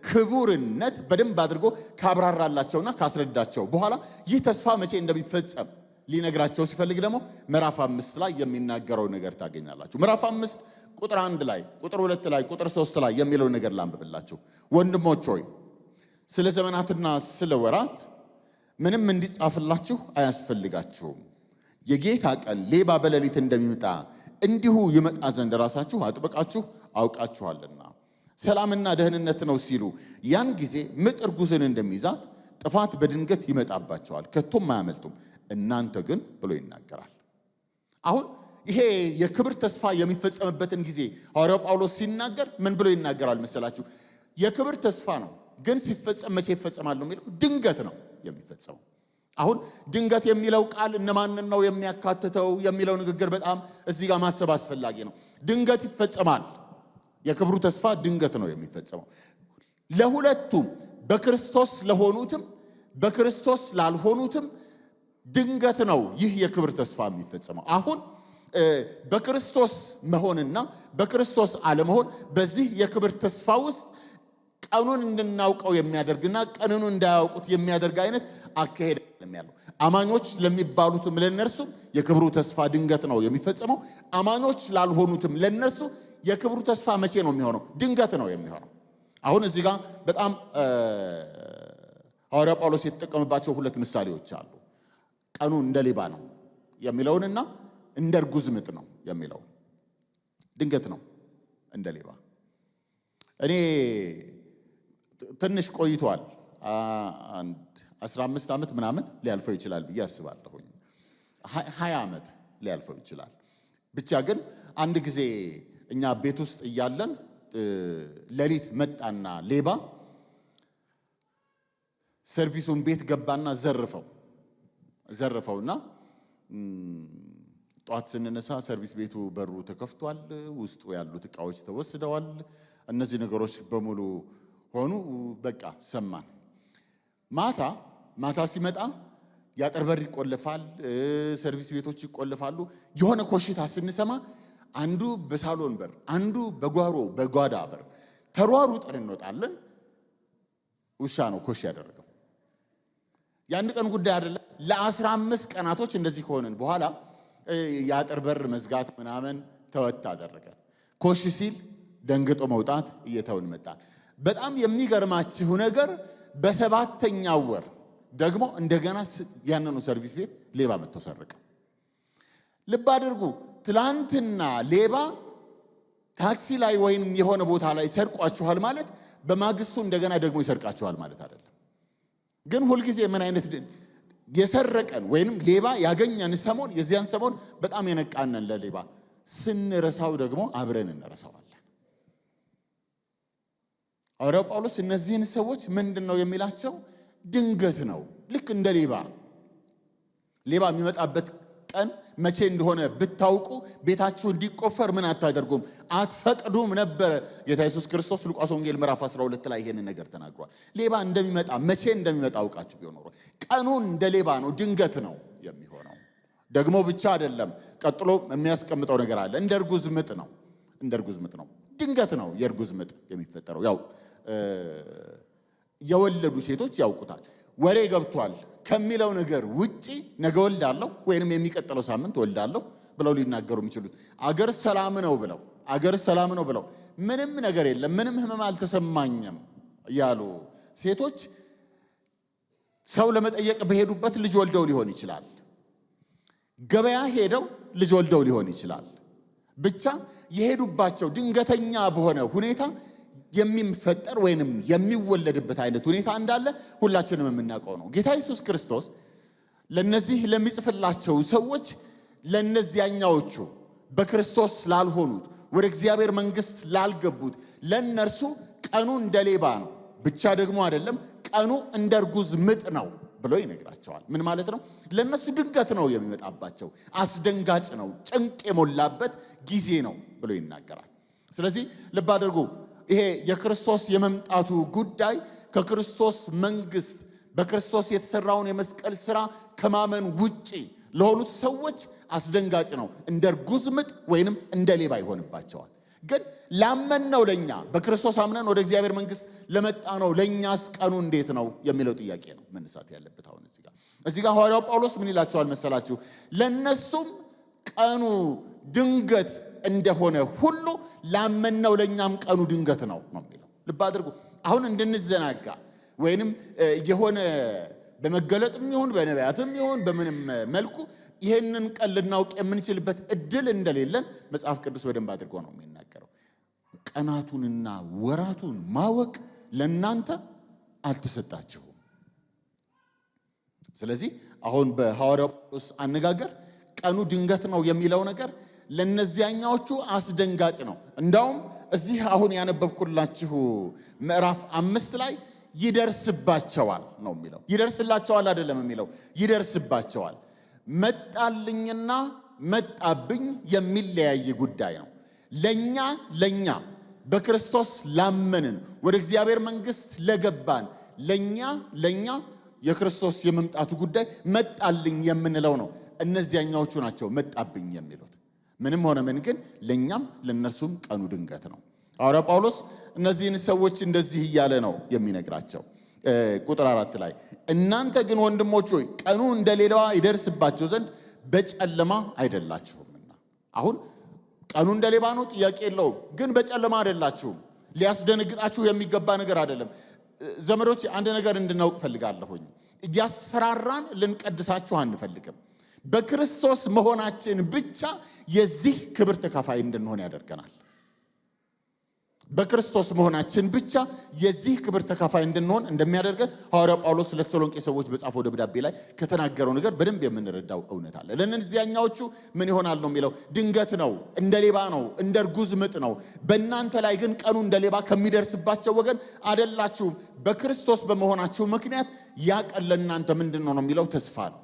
S1: ክቡርነት በደንብ አድርጎ ካብራራላቸውና ካስረዳቸው በኋላ ይህ ተስፋ መቼ እንደሚፈጸም ሊነግራቸው ሲፈልግ ደግሞ ምዕራፍ 5 ላይ የሚናገረው ነገር ታገኛላችሁ። ምዕራፍ 5 ቁጥር 1 ላይ፣ ቁጥር 2 ላይ፣ ቁጥር 3 ላይ የሚለው ነገር ላንብብላችሁ። ወንድሞች ሆይ ስለ ዘመናትና ስለ ወራት ምንም እንዲጻፍላችሁ አያስፈልጋችሁም። የጌታ ቀን ሌባ በሌሊት እንደሚመጣ እንዲሁ ይመጣ ዘንድ ራሳችሁ አጥብቃችሁ አውቃችኋልና። ሰላምና ደህንነት ነው ሲሉ ያን ጊዜ ምጥ እርጉዝን እንደሚይዛት ጥፋት በድንገት ይመጣባቸዋል፣ ከቶም አያመልጡም። እናንተ ግን ብሎ ይናገራል። አሁን ይሄ የክብር ተስፋ የሚፈጸምበትን ጊዜ ሐዋርያው ጳውሎስ ሲናገር ምን ብሎ ይናገራል መሰላችሁ? የክብር ተስፋ ነው፣ ግን ሲፈጸም መቼ ይፈጸማል ነው የሚለው? ድንገት ነው የሚፈጸመው። አሁን ድንገት የሚለው ቃል እነማንን ነው የሚያካትተው የሚለው ንግግር በጣም እዚህ ጋር ማሰብ አስፈላጊ ነው። ድንገት ይፈጸማል። የክብሩ ተስፋ ድንገት ነው የሚፈጸመው። ለሁለቱም በክርስቶስ ለሆኑትም በክርስቶስ ላልሆኑትም ድንገት ነው ይህ የክብር ተስፋ የሚፈጸመው። አሁን በክርስቶስ መሆንና በክርስቶስ አለመሆን በዚህ የክብር ተስፋ ውስጥ ቀኑን እንድናውቀው የሚያደርግና ቀኑን እንዳያውቁት የሚያደርግ አይነት አካሄድ ያለው። አማኞች ለሚባሉትም ለነርሱ የክብሩ ተስፋ ድንገት ነው የሚፈጸመው። አማኞች ላልሆኑትም ለነርሱ የክብሩ ተስፋ መቼ ነው የሚሆነው? ድንገት ነው የሚሆነው። አሁን እዚህ ጋር በጣም ሐዋርያ ጳውሎስ የተጠቀመባቸው ሁለት ምሳሌዎች አሉ። ቀኑ እንደ ሌባ ነው የሚለውንና እንደ እርጉዝ ምጥ ነው የሚለው። ድንገት ነው እንደ ሌባ። እኔ ትንሽ ቆይቷል፣ 15 ዓመት ምናምን ሊያልፈው ይችላል ብዬ አስባለሁ። 20 ዓመት ሊያልፈው ይችላል። ብቻ ግን አንድ ጊዜ እኛ ቤት ውስጥ እያለን ሌሊት መጣና ሌባ ሰርቪሱን ቤት ገባና ዘረፈውና ጧት ስንነሳ ሰርቪስ ቤቱ በሩ ተከፍቷል፣ ውስጡ ያሉት ዕቃዎች ተወስደዋል። እነዚህ ነገሮች በሙሉ ሆኑ። በቃ ሰማን። ማታ ሲመጣ ያጥር በር ይቆለፋል፣ ሰርቪስ ቤቶች ይቆለፋሉ። የሆነ ኮሽታ ስንሰማ አንዱ በሳሎን በር፣ አንዱ በጓዳ በር ተሯሩጠን እንወጣለን። ውሻ ነው ኮሽ ያደረገው። ያን ቀን ጉዳይ አይደለም። ለ15 ቀናቶች እንደዚህ ከሆነን በኋላ ያጥር በር መዝጋት ምናምን ተወት አደረገ። ኮሽ ሲል ደንግጦ መውጣት እየተውን መጣን። በጣም የሚገርማችሁ ነገር በ7ኛው ወር ደግሞ እንደገና ያንኑ ሰርቪስ ቤት ሌባ መጥቶ ሰረቀ። ልብ አድርጉ። ትላንትና ሌባ ታክሲ ላይ ወይም የሆነ ቦታ ላይ ሰርቋችኋል ማለት በማግስቱ እንደገና ደግሞ ይሰርቃችኋል ማለት አይደለም። ግን ሁልጊዜ ምን አይነት የሰረቀን ወይንም ሌባ ያገኘን ሰሞን የዚያን ሰሞን በጣም የነቃነን ለሌባ ስንረሳው ደግሞ አብረን እንረሳዋለን። ሐዋርያው ጳውሎስ እነዚህን ሰዎች ምንድነው የሚላቸው? ድንገት ነው። ልክ እንደ ሌባ የሚመጣበት ቀን መቼ እንደሆነ ብታውቁ ቤታችሁ እንዲቆፈር ምን አታደርጉም? አትፈቅዱም ነበረ። ጌታ ኢየሱስ ክርስቶስ ሉቃስ ወንጌል ምዕራፍ 12 ላይ ይሄንን ነገር ተናግሯል። ሌባ እንደሚመጣ መቼ እንደሚመጣ አውቃችሁ ቢሆን ኖሮ። ቀኑ እንደ ሌባ ነው፣ ድንገት ነው የሚሆነው። ደግሞ ብቻ አይደለም፣ ቀጥሎ የሚያስቀምጠው ነገር አለ። እንደ እርጉዝ ምጥ ነው። ድንገት ነው የእርጉዝ ምጥ የሚፈጠረው። ያው የወለዱ ሴቶች ያውቁታል። ወሬ ገብቷል ከሚለው ነገር ውጪ ነገ ወልዳለሁ ወይንም የሚቀጥለው ሳምንት ወልዳለሁ ብለው ሊናገሩ የሚችሉት አገር ሰላም ነው ብለው ምንም ነገር የለም፣ ምንም ህመም አልተሰማኝም ያሉ ሴቶች ሰው ለመጠየቅ በሄዱበት ልጅ ወልደው ሊሆን ይችላል። ገበያ ሄደው ልጅ ወልደው ሊሆን ይችላል። ብቻ የሄዱባቸው ድንገተኛ በሆነ ሁኔታ የሚፈጠር ወይንም የሚወለድበት አይነት ሁኔታ እንዳለ ሁላችንም የምናውቀው ነው። ጌታ ኢየሱስ ክርስቶስ ለነዚህ ለሚጽፍላቸው ሰዎች ለነዚያኛዎቹ በክርስቶስ ላልሆኑት ወደ እግዚአብሔር መንግስት ላልገቡት ለነርሱ ቀኑ እንደ ሌባ ነው ብቻ ደግሞ አይደለም፣ ቀኑ እንደ እርጉዝ ምጥ ነው ብሎ ይነግራቸዋል። ምን ማለት ነው? ለነሱ ድንገት ነው የሚመጣባቸው፣ አስደንጋጭ ነው፣ ጭንቅ የሞላበት ጊዜ ነው ብሎ ይናገራል። ስለዚህ ልብ አድርጉ። ይሄ የክርስቶስ የመምጣቱ ጉዳይ ከክርስቶስ መንግስት በክርስቶስ የተሰራውን የመስቀል ሥራ ከማመን ውጪ ለሆኑት ሰዎች አስደንጋጭ ነው። እንደ ርጉዝ ምጥ ወይንም እንደ ሌባ ይሆንባቸዋል። ግን ላመንነው ለኛ በክርስቶስ አምነን ወደ እግዚአብሔር መንግሥት ለመጣ ነው ለኛስ ቀኑ እንዴት ነው የሚለው ጥያቄ ነው መነሳት ያለበት። አሁን እዚህ ጋር ሐዋርያው ጳውሎስ ምን ይላቸዋል መሰላችሁ? ለነሱም ቀኑ ድንገት እንደሆነ ሁሉ ላመንነው ለኛም ቀኑ ድንገት ነው የሚለው። ልብ አድርጉ። አሁን እንድንዘናጋ ወይንም የሆነ በመገለጥም ይሁን በነቢያትም ይሁን በምንም መልኩ ይሄንን ቀን ልናውቅ የምንችልበት እድል እንደሌለን መጽሐፍ ቅዱስ በደንብ አድርጎ ነው የሚናገረው። ቀናቱንና ወራቱን ማወቅ ለናንተ አልተሰጣችሁም። ስለዚህ አሁን በሐዋርያው ጳውሎስ አነጋገር ቀኑ ድንገት ነው የሚለው ነገር ለነዚያኛዎቹ አስደንጋጭ ነው። እንዳውም እዚህ አሁን ያነበብኩላችሁ ምዕራፍ 5 ላይ ይደርስባቸዋል ነው የሚለው። ይደርስላቸዋል አይደለም የሚለው፣ ይደርስባቸዋል። መጣልኝና መጣብኝ የሚለያይ ጉዳይ ነው። ለኛ በክርስቶስ ላመንን ወደ እግዚአብሔር መንግሥት ለገባን ለኛ የክርስቶስ የመምጣቱ ጉዳይ መጣልኝ የምንለው ነው። እነዚያኛዎቹ ናቸው መጣብኝ የሚሉት። ምንም ሆነ ምን ግን ለኛም ለነርሱም ቀኑ ድንገት ነው። ሐዋርያው ጳውሎስ እነዚህን ሰዎች እንደዚህ እያለ ነው የሚነግራቸው። ቁጥር 4 ላይ እናንተ ግን ወንድሞች ሆይ ቀኑ እንደሌላዋ ይደርስባቸው ዘንድ በጨለማ አይደላችሁምና። አሁን ቀኑ እንደሌባ ነው፣ ጥያቄ የለውም። ግን በጨለማ አይደላችሁም። ሊያስደነግጣችሁ የሚገባ ነገር አይደለም። ዘመዶች አንድ ነገር እንድናውቅ ፈልጋለሁኝ። እያስፈራራን ልንቀድሳችሁ አንፈልግም። በክርስቶስ መሆናችን ብቻ የዚህ ክብር ተካፋይ እንድንሆን ያደርገናል። በክርስቶስ መሆናችን ብቻ የዚህ ክብር ተካፋይ እንድንሆን እንደሚያደርገን ሐዋርያው ጳውሎስ ለተሰሎንቄ ሰዎች በጻፈው ደብዳቤ ላይ ከተናገረው ነገር በደንብ የምንረዳው እውነት አለ። ለእነዚያኛዎቹ ምን ይሆናል ነው የሚለው? ድንገት ነው፣ እንደ ሌባ ነው፣ እንደ ርጉዝ ምጥ ነው። በእናንተ ላይ ግን ቀኑ እንደ ሌባ ከሚደርስባቸው ወገን አይደላችሁም። በክርስቶስ በመሆናችሁ ምክንያት ያ ቀን ለእናንተ ምንድን ነው የሚለው? ተስፋ ነው።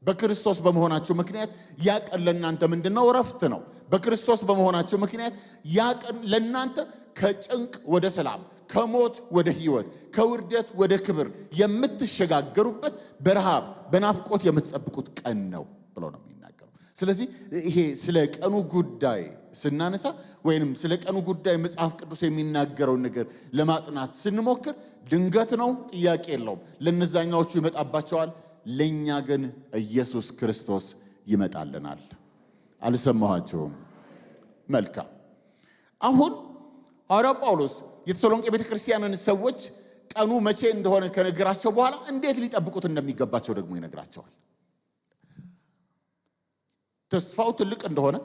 S1: በክርስቶስ በመሆናችሁ ምክንያት ያ ቀን ለእናንተ ምንድነው? ረፍት ነው። በክርስቶስ በመሆናችሁ ምክንያት ያ ቀን ለእናንተ ከጭንቅ ወደ ሰላም፣ ከሞት ወደ ሕይወት፣ ከውርደት ወደ ክብር የምትሸጋገሩበት በረሃብ በናፍቆት የምትጠብቁት ቀን ነው ብሎ ነው የሚናገረው። ስለዚህ ይሄ ስለ ቀኑ ጉዳይ ስናነሳ ወይንም ስለ ቀኑ ጉዳይ መጽሐፍ ቅዱስ የሚናገረውን ነገር ለማጥናት ስንሞክር ድንገት ነው፣ ጥያቄ የለውም። ለነዛኛዎቹ ይመጣባቸዋል። ለኛ ግን ኢየሱስ ክርስቶስ ይመጣልናል። አልሰማኋቸውም? መልካም። አሁን ሐዋርያው ጳውሎስ የተሰሎንቄ ቤተክርስቲያንን ሰዎች ቀኑ መቼ እንደሆነ ከነገራቸው በኋላ እንዴት ሊጠብቁት እንደሚገባቸው ደግሞ ይነግራቸዋል። ተስፋው ትልቅ እንደሆነ፣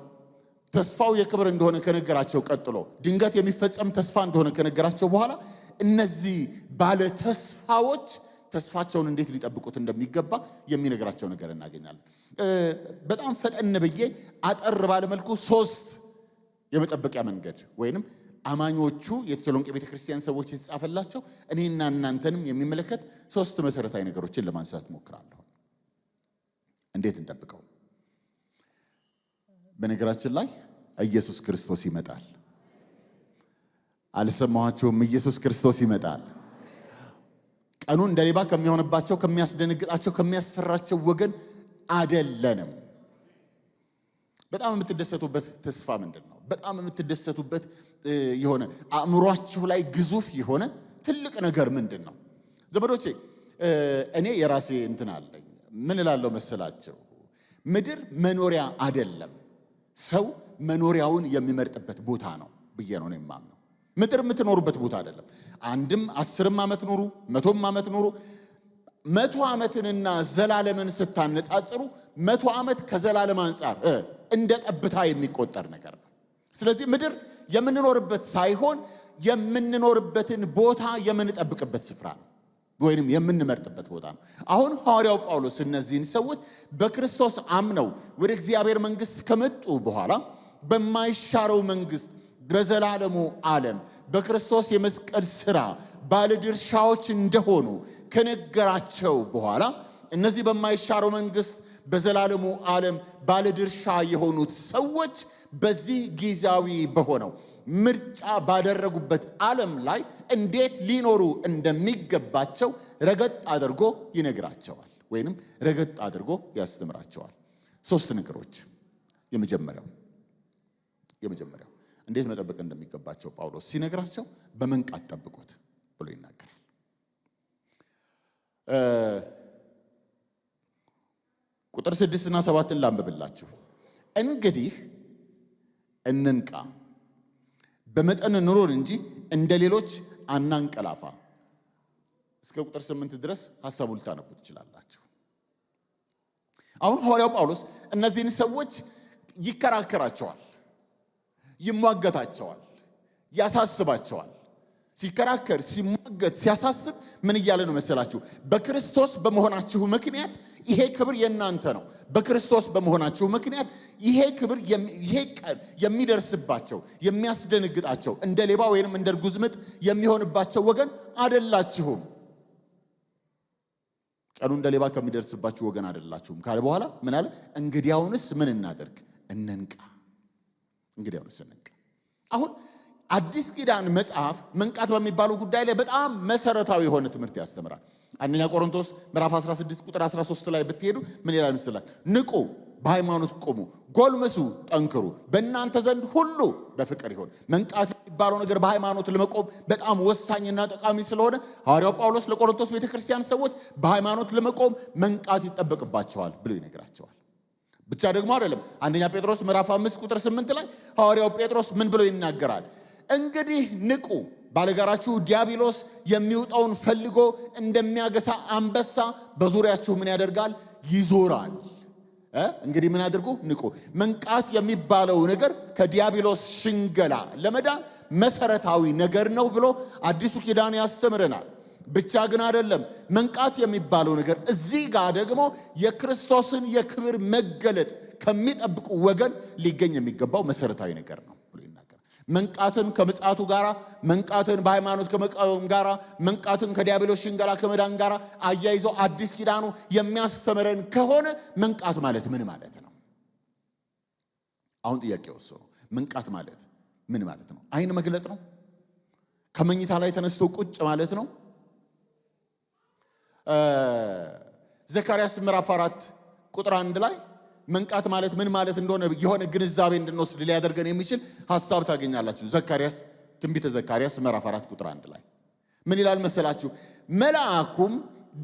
S1: ተስፋው የክብር እንደሆነ ከነገራቸው ቀጥሎ ድንገት የሚፈጸም ተስፋ እንደሆነ ከነገራቸው በኋላ እነዚህ ባለ ተስፋዎች ተስፋቸውን እንዴት ሊጠብቁት እንደሚገባ የሚነግራቸው ነገር እናገኛለን። በጣም ፈጠን ብዬ አጠር ባለ መልኩ 3 የመጠበቂያ መንገድ ወይንም አማኞቹ የተሰሎንቄ ቤተክርስቲያን ሰዎች የተጻፈላቸው እኔና እናንተንም የሚመለከት 3 መሰረታዊ ነገሮችን ለማንሳት ሞክራለሁ። እንዴት እንጠብቀው? በነገራችን ላይ ኢየሱስ ክርስቶስ ይመጣል። አልሰማኋቸውም? ኢየሱስ ክርስቶስ ይመጣል። ቀኑ እንደ ሌባ ከሚሆንባቸው፣ ከሚያስደነግጣቸው፣ ከሚያስፈራቸው ወገን አይደለንም። በጣም የምትደሰቱበት ተስፋ ምንድን ነው? በጣም የምትደሰቱበት የሆነ አእምሯችሁ ላይ ግዙፍ የሆነ ትልቅ ነገር ምንድን ነው? ዘመዶቼ እኔ የራሴ እንትን አለኝ። ምን እላለሁ መሰላቸው? ምድር መኖሪያ አይደለም፣ ሰው መኖሪያውን የሚመርጥበት ቦታ ነው ብዬ ነው የማምነው። ምድር የምትኖሩበት ቦታ አይደለም። አንድም 10 ዓመት ኑሩ፣ 100 ዓመት ኑሩ። 100 ዓመትንና ዘላለምን ስታነጻጽሩ 100 ዓመት ከዘላለም አንጻር እንደ ጠብታ የሚቆጠር ነገር ነው። ስለዚህ ምድር የምንኖርበት ሳይሆን የምንኖርበትን ቦታ የምንጠብቅበት ስፍራ ነው፣ ወይንም የምንመርጥበት ቦታ ነው። አሁን ሐዋርያው ጳውሎስ እነዚህን ሰዎች በክርስቶስ አምነው ወደ እግዚአብሔር መንግሥት ከመጡ በኋላ በማይሻረው መንግሥት በዘላለሙ ዓለም በክርስቶስ የመስቀል ሥራ ባለድርሻዎች እንደሆኑ ከነገራቸው በኋላ እነዚህ በማይሻረው መንግሥት በዘላለሙ ዓለም ባለድርሻ የሆኑት ሰዎች በዚህ ጊዜያዊ በሆነው ምርጫ ባደረጉበት ዓለም ላይ እንዴት ሊኖሩ እንደሚገባቸው ረገጥ አድርጎ ይነግራቸዋል ወይንም ረገጥ አድርጎ ያስተምራቸዋል። 3 ነገሮች። የመጀመሪያው እንዴት መጠበቅ እንደሚገባቸው ጳውሎስ ሲነግራቸው በመንቃት ጠብቁት ብሎ ይናገራል። ቁጥር 6 እና 7 ላንብብላችሁ። እንግዲህ እንንቃ፣ በመጠን ኑሮን እንጂ እንደሌሎች አናንቀላፋ። እስከ ቁጥር 8 ድረስ ሐሳቡን ልታነቡ ትችላላችሁ። አሁን ሐዋርያው ጳውሎስ እነዚህን ሰዎች ይከራከራቸዋል፣ ይሟገታቸዋል፣ ያሳስባቸዋል። ሲከራከር፣ ሲሟገት፣ ሲያሳስብ ምን እያለ ነው መሰላችሁ? በክርስቶስ በመሆናችሁ ምክንያት ይሄ ክብር የናንተ ነው። በክርስቶስ በመሆናችሁ ምክንያት ይሄ ክብር የሚደርስባቸው የሚያስደነግጣቸው እንደ ሌባ ወይንም እንደ ርጉዝ ምጥ የሚሆንባቸው ወገን አይደላችሁም። ቀኑ እንደ ሌባ ከሚደርስባችሁ ወገን አይደላችሁም ካለ በኋላ ምን አለ? እንግዲያውንስ ምን እናደርግ? እንንቃ። እንግዲያውንስ እንንቃ። አሁን አዲስ ኪዳን መጽሐፍ መንቃት በሚባለው ጉዳይ ላይ በጣም መሰረታዊ የሆነ ትምህርት ያስተምራል። አንደኛ ቆሮንቶስ ምዕራፍ 16 ቁጥር 13 ላይ ብትሄዱ ምን ይላል መሰላችሁ? ንቁ፣ በሃይማኖት ቁሙ፣ ጎልምሱ፣ ጠንክሩ፣ በእናንተ ዘንድ ሁሉ በፍቅር ይሁን። መንቃት የሚባለው ነገር በሃይማኖት ለመቆም በጣም ወሳኝና ጠቃሚ ስለሆነ ሐዋርያው ጳውሎስ ለቆሮንቶስ ቤተክርስቲያን ሰዎች በሃይማኖት ለመቆም መንቃት ይጠበቅባቸዋል ብሎ ይነግራቸዋል። ብቻ ደግሞ አይደለም። አንደኛ ጴጥሮስ ምዕራፍ 5 ቁጥር 8 ላይ ሐዋርያው ጴጥሮስ ምን ብሎ ይናገራል? እንግዲህ ንቁ፣ ባለጋራችሁ ዲያብሎስ የሚውጣውን ፈልጎ እንደሚያገሳ አንበሳ በዙሪያችሁ ምን ያደርጋል? ይዞራል። እንግዲህ ምን አድርጉ? ንቁ። መንቃት የሚባለው ነገር ከዲያብሎስ ሽንገላ ለመዳን መሰረታዊ ነገር ነው ብሎ አዲሱ ኪዳን ያስተምረናል። ብቻ ግን አይደለም። መንቃት የሚባለው ነገር እዚህ ጋር ደግሞ የክርስቶስን የክብር መገለጥ ከሚጠብቁ ወገን ሊገኝ የሚገባው መሰረታዊ ነገር ነው ብሎ ይናገራል። መንቃትን ከምጽአቱ ጋራ፣ መንቃትን በሃይማኖት ከመቃወም ጋራ፣ መንቃትን ከዲያብሎስ ሽንገላ ከመዳን ጋራ አያይዞ አዲስ ኪዳኑ የሚያስተምረን ከሆነ መንቃት ማለት ምን ማለት ነው? አሁን ጥያቄው እሱ ነው። መንቃት ማለት ምን ማለት ነው? አይን መግለጥ ነው? ከመኝታ ላይ ተነስቶ ቁጭ ማለት ነው? ዘካርያስ ምዕራፍ 4 ቁጥር 1 ላይ መንቃት ማለት ምን ማለት እንደሆነ የሆነ ግንዛቤ እንድንወስድ ሊያደርገን የሚችል ሐሳብ ታገኛላችሁ። ዘካርያስ ትንቢተ ዘካርያስ ምዕራፍ 4 ቁጥር 1 ላይ ምን ይላል መሰላችሁ? መልአኩም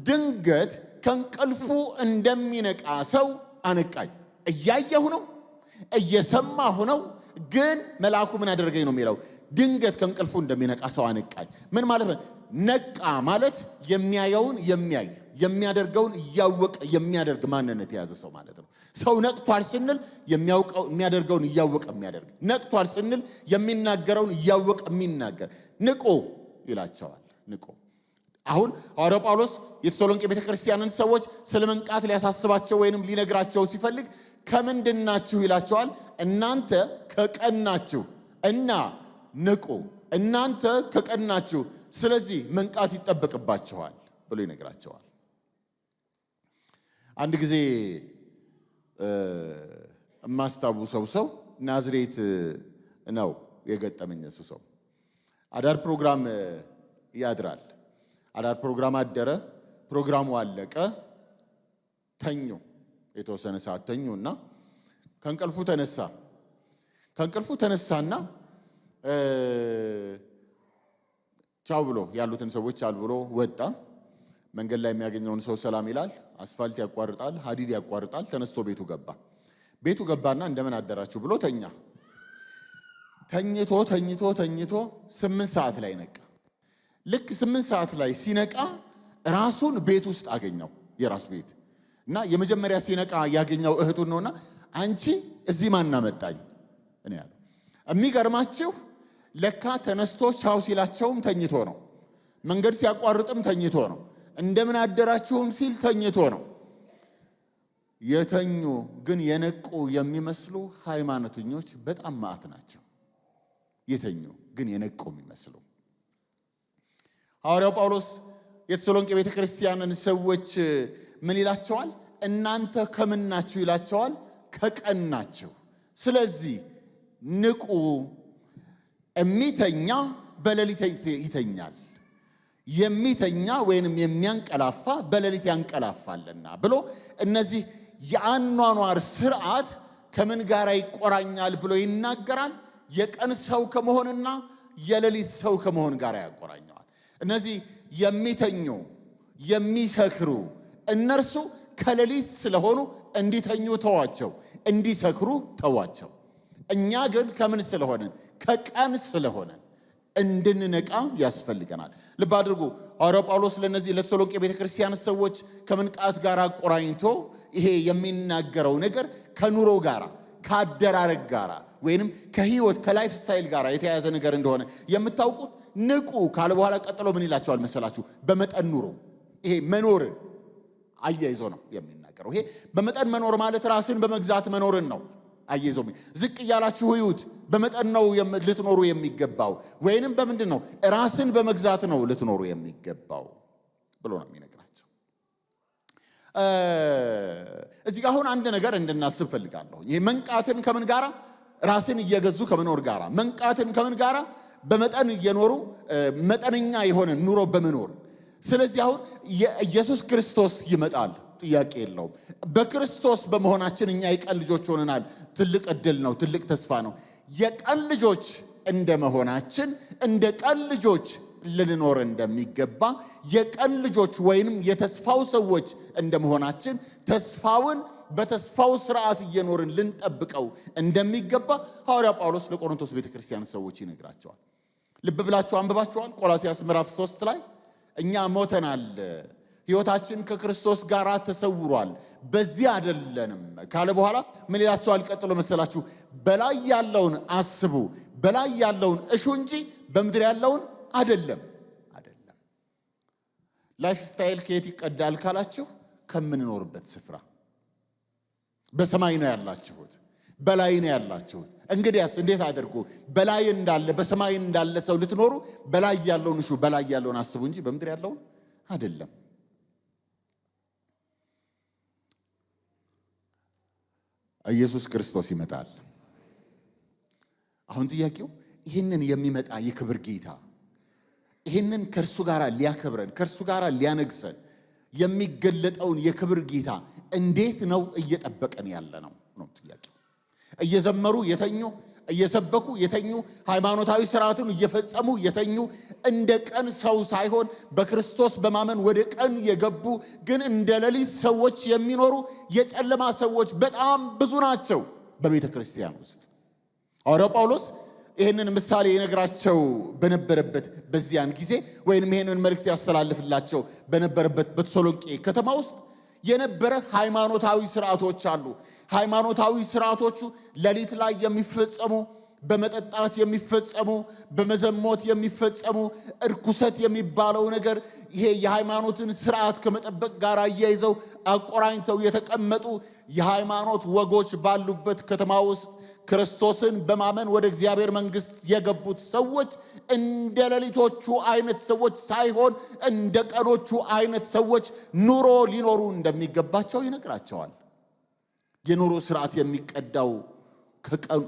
S1: ድንገት ከእንቅልፉ እንደሚነቃ ሰው አነቃኝ። እያየሁ ነው፣ እየሰማሁ ነው፣ ግን መልአኩ ምን አደረገኝ ነው የሚለው። ድንገት ከእንቅልፉ እንደሚነቃ ሰው አነቃኝ። ምን ማለት ነው? ነቃ ማለት የሚያየውን የሚያይ የሚያደርገውን እያወቀ የሚያደርግ ማንነት የያዘ ሰው ማለት ነው። ሰው ነቅቷል ስንል የሚያውቀው የሚያደርገውን እያወቀ የሚያደርግ፣ ነቅቷል ስንል የሚናገረውን እያወቀ የሚናገር። ንቁ ይላቸዋል። ንቁ። አሁን ሐዋርያው ጳውሎስ የተሰሎንቄ ቤተክርስቲያንን ሰዎች ስለ መንቃት ሊያሳስባቸው ወይንም ሊነግራቸው ሲፈልግ ከምንድናችሁ ይላቸዋል? እናንተ ከቀናችሁ እና ንቁ። እናንተ ከቀናችሁ፣ ስለዚህ መንቃት ይጠበቅባችኋል ብሎ ይነግራቸዋል። አንድ ጊዜ የማስታውሰው ሰው ናዝሬት ነው የገጠመኝ። እሱ ሰው አዳር ፕሮግራም ያድራል። አዳር ፕሮግራም አደረ። ፕሮግራሙ አለቀ። ተኙ። የተወሰነ ሰዓት ተኙና ከእንቅልፉ ተነሳና ቻው ብሎ ያሉትን ሰዎች አል ብሎ ወጣ። መንገድ ላይ የሚያገኘውን ሰው ሰላም ይላል። አስፋልት ያቋርጣል፣ ሀዲድ ያቋርጣል። ተነስቶ ቤቱ ገባና እንደምን አደራችሁ ብሎ ተኛ። ተኝቶ 8 ሰዓት ላይ ነቃ። ልክ 8 ሰዓት ላይ ሲነቃ ራሱን ቤት ውስጥ አገኘው፣ የራሱ ቤት እና የመጀመሪያ ሲነቃ ያገኘው እህቱን ነውና አንቺ እዚህ ማን አመጣኝ እኔ ያለው። የሚገርማችሁ ለካ ተነስቶ ቻው ሲላቸውም ተኝቶ ነው። መንገድ ሲያቋርጥም ተኝቶ ነው። እንደምን አደራችሁም ሲል ተኝቶ ነው። የተኙ ግን የነቁ የሚመስሉ ሃይማኖተኞች በጣም ማዕት ናቸው። የተኙ ግን የነቁ የሚመስሉ። ሐዋርያው ጳውሎስ የተሰሎንቄ ቤተክርስቲያንን ሰዎች ምን ይላቸዋል? እናንተ ከምን ናችሁ ይላቸዋል? ከቀን ናችሁ። ስለዚህ ንቁ፣ የሚተኛ በሌሊት ይተኛል፣ የሚተኛ ወይንም የሚያንቀላፋ በሌሊት ያንቀላፋልና ብሎ እነዚህ የአኗኗር ስርዓት ከምን ጋር ይቆራኛል ብሎ ይናገራል። የቀን ሰው ከመሆንና የሌሊት ሰው ከመሆን ጋር ያቆራኘዋል። እነዚህ የሚተኙ የሚሰክሩ እነርሱ ከሌሊት ስለሆኑ እንዲተኙ ተዋቸው፣ እንዲሰክሩ ተዋቸው። እኛ ግን ከምን ስለሆንን? ከቀን ስለሆንን እንድንነቃ ያስፈልገናል። ልብ አድርጉ። ሐዋርያው ጳውሎስ ለነዚህ ለተሰሎንቄ ቤተክርስቲያን ሰዎች ከመንቃት ጋር አቆራኝቶ ይሄ የሚናገረው ነገር ከኑሮ ጋር ከአደራረግ ጋር ወይንም ከህይወት ከላይፍ ስታይል ጋር የተያያዘ ነገር እንደሆነ የምታውቁት ንቁ ካለ በኋላ ቀጥሎ ምን ይላቸዋል መሰላችሁ? በመጠን ኑሮ። ይሄ መኖርን አያይዞ ነው የሚናገረው። ይሄ በመጠን መኖር ማለት ራስን በመግዛት መኖርን ነው አያይዞ። ዝቅ እያላችሁ ህይወት በመጠን ነው ልትኖሩ የሚገባው፣ ወይንም በምንድን ነው? ራስን በመግዛት ነው ልትኖሩ የሚገባው ብሎ ነው የሚነግራቸው። እዚህ ጋር አሁን አንድ ነገር እንድናስብ ፈልጋለሁ። ይሄ መንቃትን ከምን ጋራ? ራስን እየገዙ ከመኖር ጋራ። መንቃትን ከምን ጋራ? በመጠን እየኖሩ መጠነኛ የሆነ ኑሮ በመኖር። ስለዚህ አሁን ኢየሱስ ክርስቶስ ይመጣል፣ ጥያቄ የለውም። በክርስቶስ በመሆናችን እኛ የቀን ልጆች ሆነናል። ትልቅ ዕድል ነው፣ ትልቅ ተስፋ ነው። የቀን ልጆች እንደመሆናችን እንደ ቀን ልጆች ልንኖር እንደሚገባ፣ የቀን ልጆች ወይንም የተስፋው ሰዎች እንደመሆናችን ተስፋውን በተስፋው ስርዓት እየኖርን ልንጠብቀው እንደሚገባ ሐዋርያ ጳውሎስ ለቆሮንቶስ ቤተክርስቲያን ሰዎች ይነግራቸዋል። ልብ ብላችሁ አንብባችኋል። ቆላስይስ ምዕራፍ 3 ላይ እኛ ሞተናል፣ ሕይወታችን ከክርስቶስ ጋር ተሰውሯል፣ በዚህ አይደለንም ካለ በኋላ ምን ይላቸዋል? ቀጥሎ መሰላችሁ? በላይ ያለውን አስቡ፣ በላይ ያለውን እሹ እንጂ በምድር ያለውን አይደለም። ላይፍ ስታይል ከየት ይቀዳል ካላችሁ? ከምንኖርበት ስፍራ። በሰማይ ነው ያላችሁት፣ በላይ ነው ያላችሁት። እንግዲያስ እንዴት አድርጉ? በላይ እንዳለ በሰማይ እንዳለ ሰው ልትኖሩ በላይ ያለውን እሹ፣ በላይ ያለውን አስቡ እንጂ በምድር ያለውን አይደለም። ኢየሱስ ክርስቶስ ይመጣል። አሁን ጥያቄው ይህንን የሚመጣ የክብር ጌታ ይህንን ከእርሱ ጋር ሊያከብረን ከእርሱ ጋር ሊያነግሰን የሚገለጠውን የክብር ጌታ እንዴት ነው እየጠበቀን ያለ ነው ጥያቄው። እየዘመሩ የተኙ፣ እየሰበኩ የተኙ፣ ሃይማኖታዊ ስርዓትን እየፈጸሙ የተኙ፣ እንደ ቀን ሰው ሳይሆን በክርስቶስ በማመን ወደ ቀን የገቡ ግን እንደ ሌሊት ሰዎች የሚኖሩ የጨለማ ሰዎች በጣም ብዙ ናቸው በቤተ ክርስቲያን ውስጥ። ሐዋርያው ጳውሎስ ይህንን ምሳሌ የነግራቸው በነበረበት በዚያን ጊዜ ወይንም ይህንን መልእክት ያስተላልፍላቸው በነበረበት በተሰሎንቄ ከተማ ውስጥ የነበረ ሃይማኖታዊ ስርዓቶች አሉ። ሃይማኖታዊ ስርዓቶቹ ሌሊት ላይ የሚፈጸሙ፣ በመጠጣት የሚፈጸሙ፣ በመዘሞት የሚፈጸሙ፣ እርኩሰት የሚባለው ነገር ይሄ የሃይማኖትን ስርዓት ከመጠበቅ ጋር አያይዘው አቆራኝተው የተቀመጡ የሃይማኖት ወጎች ባሉበት ከተማ ውስጥ ክርስቶስን በማመን ወደ እግዚአብሔር መንግስት የገቡት ሰዎች እንደ ሌሊቶቹ አይነት ሰዎች ሳይሆን እንደ ቀኖቹ አይነት ሰዎች ኑሮ ሊኖሩ እንደሚገባቸው ይነግራቸዋል። የኑሮ ስርዓት የሚቀዳው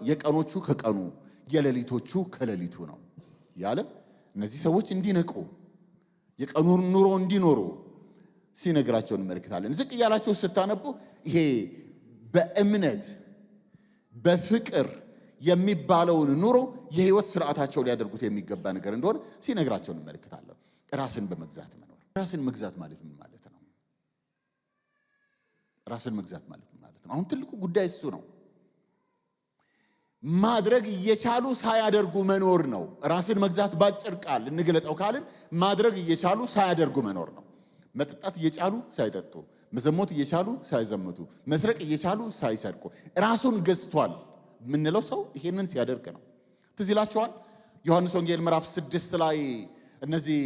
S1: የቀኖቹ ከቀኑ የሌሊቶቹ ከሌሊቱ ነው ያለ እነዚህ ሰዎች እንዲነቁ የቀኑን ኑሮ እንዲኖሩ ሲነግራቸው እንመለከታለን። ዝቅ እያላችሁ ስታነቡ ይሄ በእምነት በፍቅር የሚባለውን ኑሮ የህይወት ስርዓታቸው ሊያደርጉት የሚገባ ነገር እንደሆነ ሲነግራቸው እንመለከታለን። ራስን በመግዛት መኖር። ራስን መግዛት ማለት ምን ማለት ነው? ራስን መግዛት ማለት ምን ማለት ነው? አሁን ትልቁ ጉዳይ እሱ ነው። ማድረግ እየቻሉ ሳያደርጉ መኖር ነው። ራስን መግዛት ባጭር ቃል እንግለጸው ካልን ማድረግ እየቻሉ ሳያደርጉ መኖር ነው። መጠጣት እየቻሉ ሳይጠጡ፣ መዘሞት እየቻሉ ሳይዘምቱ፣ መስረቅ እየቻሉ ሳይሰርቁ ራሱን ገዝቷል ምንለው ሰው ይሄንን ሲያደርግ ነው። ትዝ ይላችኋል ዮሐንስ ወንጌል ምዕራፍ 6 ላይ እነዚህ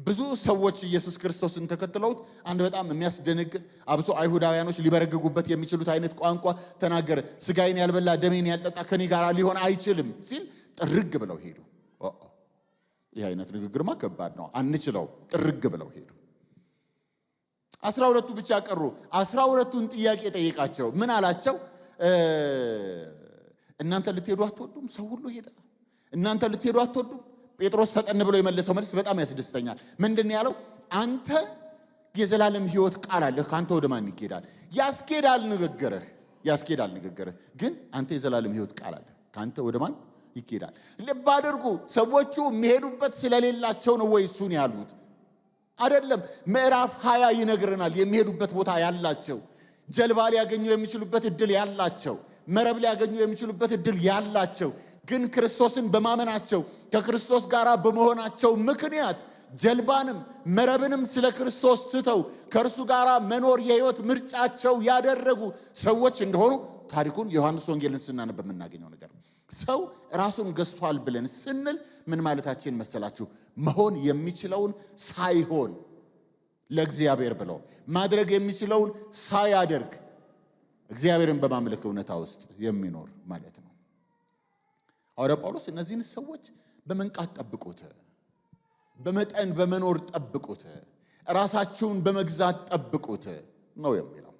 S1: ብዙ ሰዎች ኢየሱስ ክርስቶስን ተከትለውት አንድ በጣም የሚያስደነግጥ አብሶ አይሁዳውያኖች ሊበረግጉበት የሚችሉት አይነት ቋንቋ ተናገረ። ስጋዬን ያልበላ ደሜን ያልጠጣ ከኔ ጋር ሊሆን አይችልም ሲል ጥርግ ብለው ሄዱ። ይህ አይነት ንግግርማ ከባድ ነው፣ አንችለው። ጥርግ ብለው ሄዱ። 12ቱ ብቻ ቀሩ። 12ቱን ጥያቄ ጠየቃቸው። ምን አላቸው? እናንተ ልትሄዱ አትወዱም? ሰው ሁሉ ሄደ። እናንተ ልትሄዱ አትወዱም? ጴጥሮስ ፈጠን ብሎ የመለሰው መልስ በጣም ያስደስተኛል። ምንድን ያለው? አንተ የዘላለም ሕይወት ቃል አለህ፣ ካንተ ወደ ማን ይኬዳል? ያስኬዳል ንግግርህ፣ ግን አንተ የዘላለም ሕይወት ቃል አለህ፣ ካንተ ወደ ማን ይኬዳል? ልብ አድርጉ። ሰዎቹ የሚሄዱበት ስለሌላቸው ነው ወይ እሱን ያሉት? አይደለም። ምዕራፍ 20 ይነግረናል የሚሄዱበት ቦታ ያላቸው፣ ጀልባ ሊያገኙ የሚችሉበት እድል ያላቸው፣ መረብ ሊያገኙ የሚችሉበት እድል ያላቸው፣ ግን ክርስቶስን በማመናቸው ከክርስቶስ ጋር በመሆናቸው ምክንያት ጀልባንም መረብንም ስለ ክርስቶስ ትተው ከእርሱ ጋር መኖር የሕይወት ምርጫቸው ያደረጉ ሰዎች እንደሆኑ ታሪኩን ዮሐንስ ወንጌልን ስናነብ የምናገኘው ነገር ነው። ሰው ራሱን ገዝቷል ብለን ስንል ምን ማለታችን መሰላችሁ? መሆን የሚችለውን ሳይሆን ለእግዚአብሔር ብሎ ማድረግ የሚችለውን ሳያደርግ እግዚአብሔርን በማምለክ እውነታ ውስጥ የሚኖር ማለት ነው። ሐዋርያው ጳውሎስ እነዚህን ሰዎች በመንቃት ጠብቁት፣ በመጠን በመኖር ጠብቁት፣ ራሳችሁን በመግዛት ጠብቁት ነው የሚለው።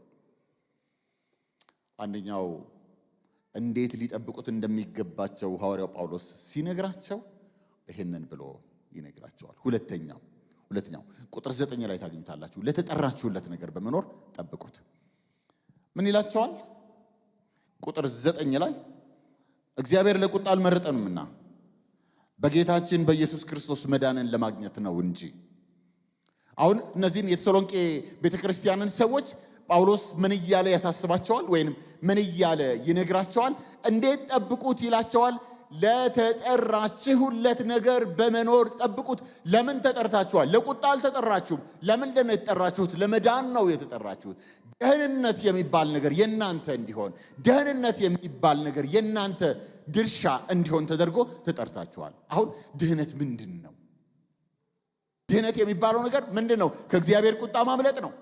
S1: አንደኛው እንዴት ሊጠብቁት እንደሚገባቸው ሐዋርያው ጳውሎስ ሲነግራቸው ይሄንን ብሎ ይነግራቸዋል። ሁለተኛው ቁጥር 9 ላይ ታገኙታላችሁ። ለተጠራችሁለት ነገር በመኖር ጠብቁት። ምን ይላቸዋል? ቁጥር 9 ላይ እግዚአብሔር ለቁጣ አልመረጠንምና በጌታችን በኢየሱስ ክርስቶስ መዳንን ለማግኘት ነው እንጂ። አሁን እነዚህን የተሰሎንቄ ቤተክርስቲያንን ሰዎች ጳውሎስ ምን እያለ ያሳስባቸዋል? ወይንም ምን እያለ ይነግራቸዋል? እንዴት ጠብቁት ይላቸዋል? ለተጠራችሁለት ነገር በመኖር ጠብቁት። ለምን ተጠርታችኋል? ለቁጣ አልተጠራችሁም። ለምንድን ነው የተጠራችሁት? ለመዳን ነው የተጠራችሁት። ደህንነት የሚባል ነገር የናንተ እንዲሆን፣ ደህንነት የሚባል ነገር የናንተ ድርሻ እንዲሆን ተደርጎ ተጠርታችኋል። አሁን ድህነት ምንድን ነው? ድህነት የሚባለው ነገር ምንድን ነው? ከእግዚአብሔር ቁጣ ማምለጥ ነው።